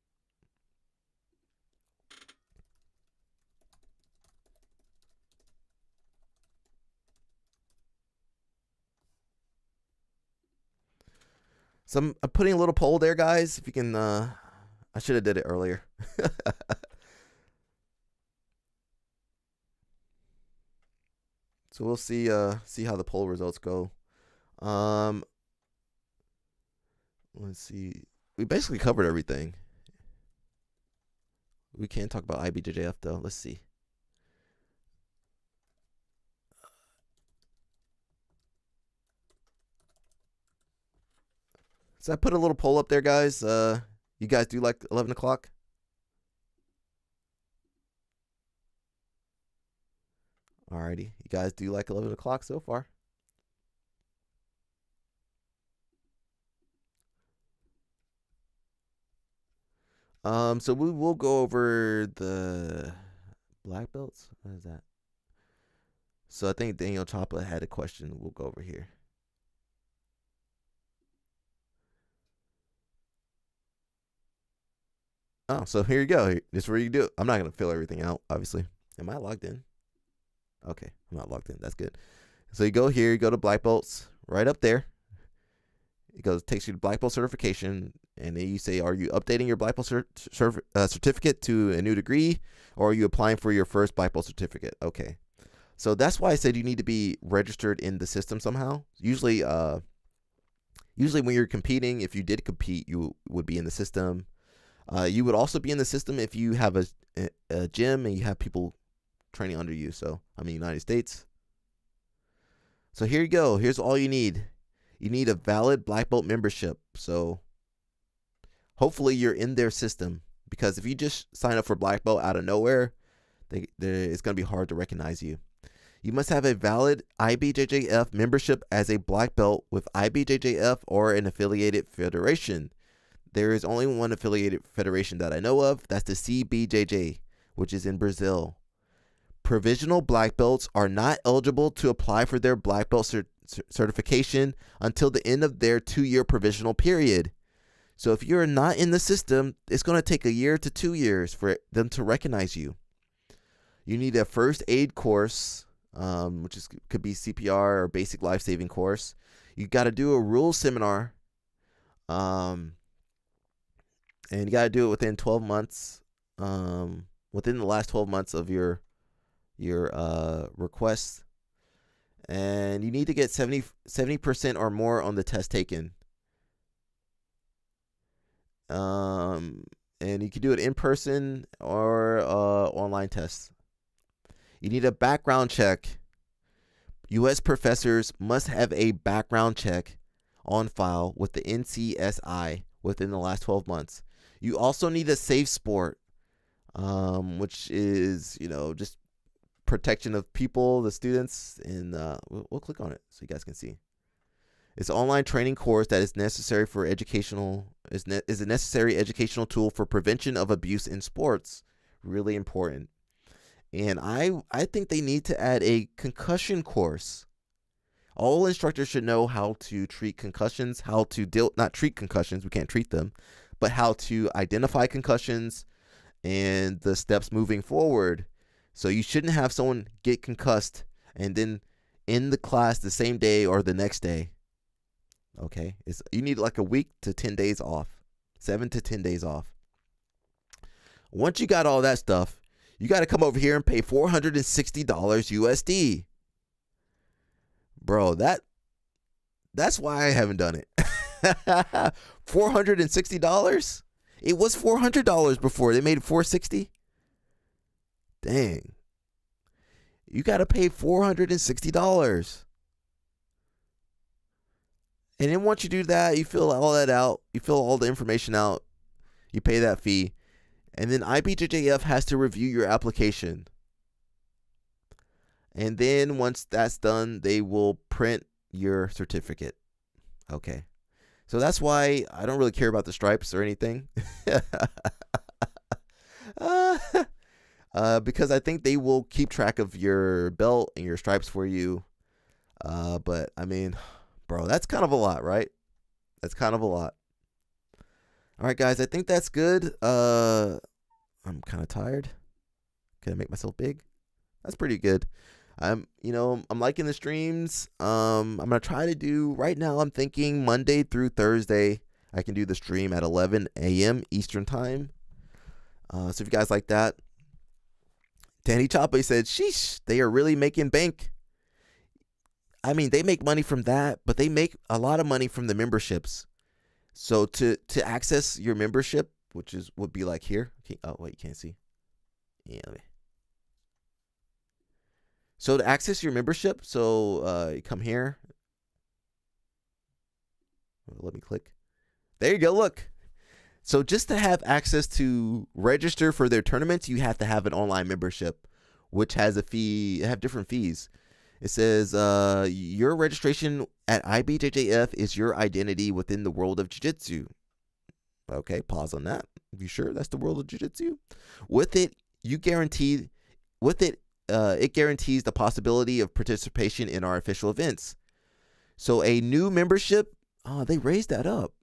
So I'm putting a little poll there, guys. If you can, I should have did it earlier. So we'll see how the poll results go. Let's see. We basically covered everything. We can't talk about IBJJF though. Let's see. So I put a little poll up there, guys. You guys do like 11 o'clock? Alrighty. You guys do like 11 o'clock so far? So we will go over the black belts. What is that? So I think Daniel Chapa had a question. We'll go over here. Oh, so here you go. This is where you do it. I'm not going to fill everything out, obviously. Am I logged in? Okay, I'm not logged in. That's good. So you go here, you go to black belts, right up there. It takes you to black belt certification, and then you say, are you updating your black belt certificate to a new degree, or are you applying for your first black belt certificate? Okay. So that's why I said you need to be registered in the system somehow. Usually when you're competing, if you did compete, you would be in the system. You would also be in the system if you have a gym and you have people training under you. So I'm in the United States. So here you go. Here's all you need. You need a valid black belt membership. So hopefully you're in their system, because if you just sign up for black belt out of nowhere, it's going to be hard to recognize you. You must have a valid IBJJF membership as a black belt with IBJJF or an affiliated federation. There is only one affiliated federation that I know of. That's the CJI, which is in Brazil. Provisional black belts are not eligible to apply for their black belt certification until the end of their 2-year provisional period. So if you're not in the system, it's going to take 1 year to 2 years for them to recognize you. You need a first aid course, which could be CPR or basic life-saving course. You got to do a rules seminar, and you got to do it within 12 months, within the last 12 months of your request. And you need to get 70% or more on the test taken. And you can do it in person or online tests. You need a background check. U.S. professors must have a background check on file with the NCSI within the last 12 months. You also need a safe sport, which is, just protection of people, the students, and we'll click on it so you guys can see. It's an online training course that is necessary for is a necessary educational tool for prevention of abuse in sports. Really important. And I think they need to add a concussion course. All instructors should know how to treat concussions, not treat concussions, we can't treat them, but how to identify concussions and the steps moving forward. So you shouldn't have someone get concussed and then in the class the same day or the next day. Okay? You need like a week to 10 days off. 7 to 10 days off. Once you got all that stuff, you got to come over here and pay $460 USD. Bro, that's why I haven't done it. $460? It was $400 before. They made it $460. Dang. You got to pay $460. And then once you do that, you fill all that out. You fill all the information out. You pay that fee. And then IBJJF has to review your application. And then once that's done, they will print your certificate. Okay. So that's why I don't really care about the stripes or anything. Because I think they will keep track of your belt and your stripes for you. But I mean, bro, that's kind of a lot, right? That's kind of a lot. All right, guys, I think that's good. I'm kind of tired. Can I make myself big? That's pretty good. I'm liking the streams. I'm gonna try to do right now. I'm thinking Monday through Thursday. I can do the stream at 11 a.m. Eastern time. So if you guys like that, Danny Chape said, "Sheesh, they are really making bank." I mean, they make money from that, but they make a lot of money from the memberships. So to access your membership, which would be like here. Okay, oh wait, you can't see. Yeah. So to access your membership, you come here. Let me click. There you go. Look. So just to have access to register for their tournaments, you have to have an online membership, which has a fee. Have different fees. It says your registration at IBJJF is your identity within the world of jiu-jitsu. Okay, pause on that. You sure that's the world of jiu-jitsu? With it, it guarantees the possibility of participation in our official events. So a new membership, they raised that up.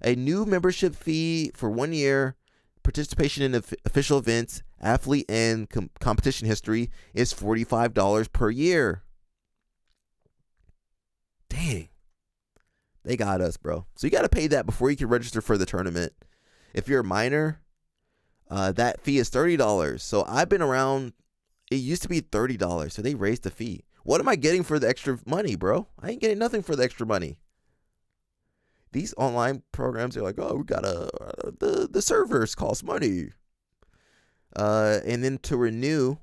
A new membership fee for 1 year, participation in official events, athlete and competition history is $45 per year. Dang. They got us, bro. So you got to pay that before you can register for the tournament. If you're a minor, that fee is $30. So I've been around. It used to be $30. So they raised the fee. What am I getting for the extra money, bro? I ain't getting nothing for the extra money. These online programs are like, oh, we got the servers cost money. And then to renew,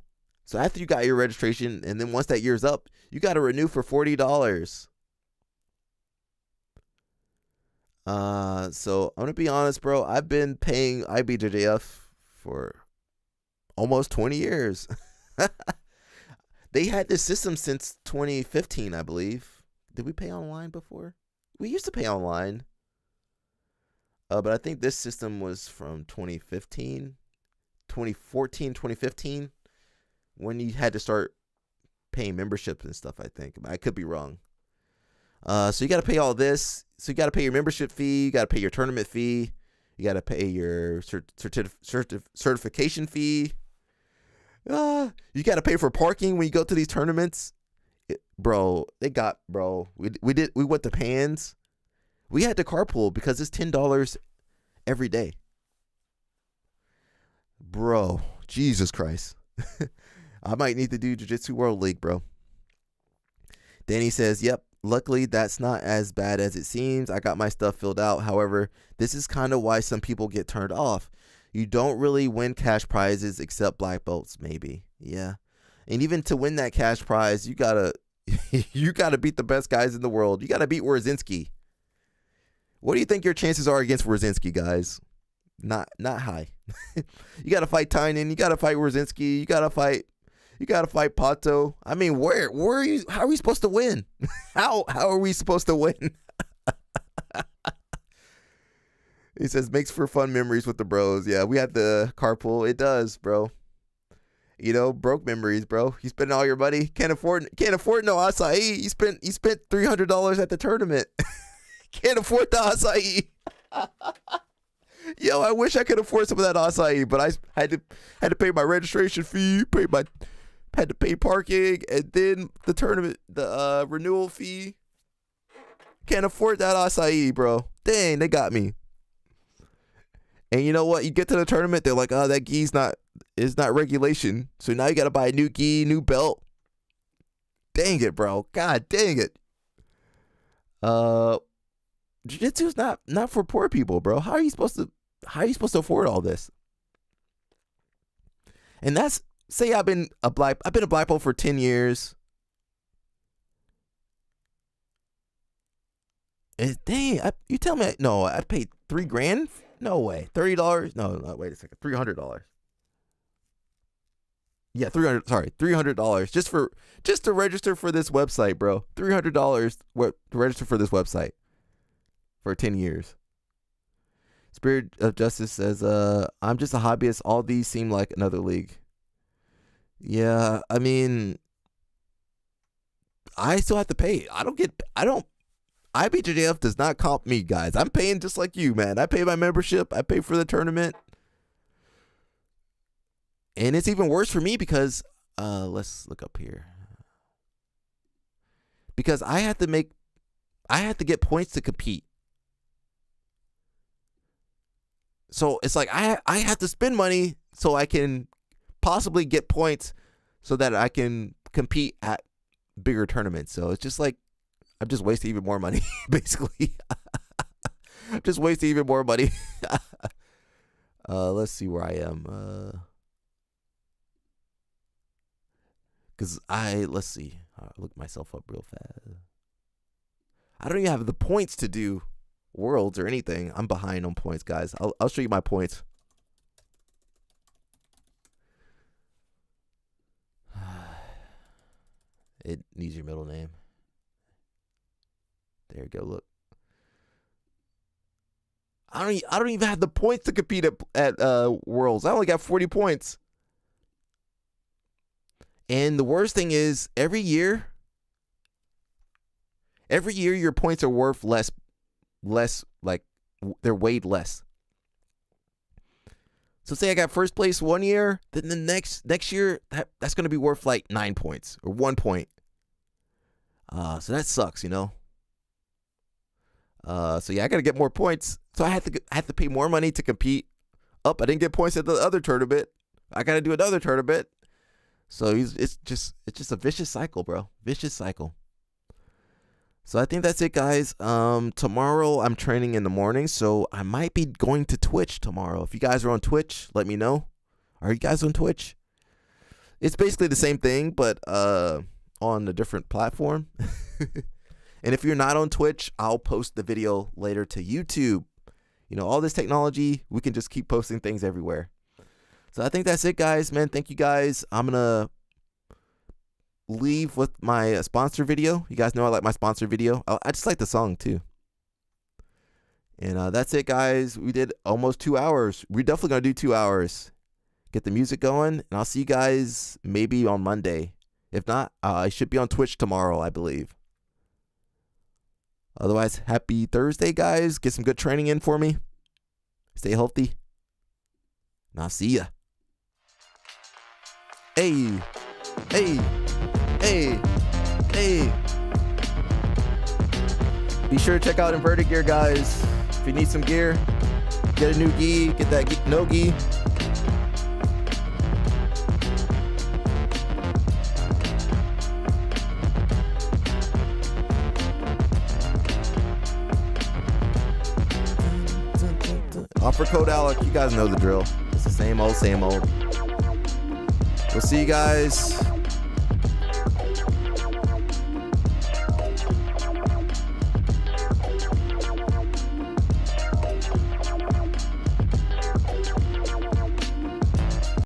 so after you got your registration, and then once that year's up, you got to renew for $40. So I'm gonna be honest, bro. I've been paying IBJJF for almost 20 years. They had this system since 2015, I believe. Did we pay online before? We used to pay online. But I think this system was from 2014, 2015, when you had to start paying memberships and stuff, I think. I could be wrong. So you got to pay all this. So you got to pay your membership fee. You got to pay your tournament fee. You got to pay your certification fee. You got to pay for parking when you go to these tournaments. We went to Pans. We had to carpool because it's $10 every day. Bro, Jesus Christ. I might need to do Jiu-Jitsu World League, bro. Danny says, yep, luckily that's not as bad as it seems. I got my stuff filled out. However, this is kind of why some people get turned off. You don't really win cash prizes except black belts, maybe. Yeah. And even to win that cash prize, you gotta beat the best guys in the world. You gotta beat Wierzynski. What do you think your chances are against Wierzynski, guys? Not high. You gotta fight Tynan. You gotta fight Wierzynski. You gotta fight Pato. I mean, where are you? How are we supposed to win? How are we supposed to win? He says makes for fun memories with the bros. Yeah, we had the carpool. It does, bro. You know, broke memories, bro. You spend all your money, can't afford no acai. You spent $300 at the tournament. Can't afford the acai. Yo, I wish I could afford some of that acai, but I had to pay my registration fee, had to pay parking, and then the tournament, the renewal fee. Can't afford that acai, bro. Dang, they got me. And you know what? You get to the tournament, they're like, oh, that gi's not regulation. So now you got to buy a new gi, new belt. Dang it, bro. God dang it. Jiu-jitsu is not for poor people, bro. How are you supposed to afford all this? And that's, say I've been a black belt for 10 years. And dang, you tell me, no, I paid $3,000? No way. $30? No, wait a second. $300. Yeah, $300 just to register for this website, bro. $300 to register for this website for 10 years. Spirit of Justice says, I'm just a hobbyist. All these seem like another league. Yeah, I mean, I still have to pay. IBJJF does not comp me, guys. I'm paying just like you, man. I pay my membership. I pay for the tournament. And it's even worse for me because, let's look up here. because I have to get points to compete. So it's like I have to spend money so I can possibly get points so that I can compete at bigger tournaments. So it's just like I'm just wasting even more money, basically. I'm just wasting even more money. Let's see where I am. Because let's see. I'll look myself up real fast. I don't even have the points to do worlds or anything. I'm behind on points, guys. I'll show you my points. It needs your middle name. There you go. Look. I don't even have the points to compete at worlds. I only got 40 points. And the worst thing is every year your points are worth less, like they're weighed less. So say I got first place one year, then the next year that's going to be worth like 9 points or 1 point. So that sucks, you know. So yeah, I got to get more points. So I have to pay more money to compete. I didn't get points at the other tournament. I got to do another tournament. So it's just a vicious cycle, bro. Vicious cycle. So I think that's it, guys. Tomorrow I'm training in the morning, so I might be going to Twitch tomorrow. If you guys are on Twitch, let me know. Are you guys on Twitch? It's basically the same thing, but on a different platform. And if you're not on Twitch, I'll post the video later to YouTube. You know, all this technology, we can just keep posting things everywhere. So I think that's it, guys, man. Thank you, guys. I'm going to leave with my sponsor video. You guys know I like my sponsor video. I just like the song, too. And that's it, guys. We did almost 2 hours. We're definitely going to do 2 hours. Get the music going. And I'll see you guys maybe on Monday. If not, I should be on Twitch tomorrow, I believe. Otherwise, happy Thursday, guys. Get some good training in for me. Stay healthy. And I'll see ya. Hey, hey, hey, hey. Be sure to check out Inverted Gear, guys. If you need some gear, get a new gi, get that no gi. Offer code Alec. You guys know the drill. It's the same old, same old. We'll see you guys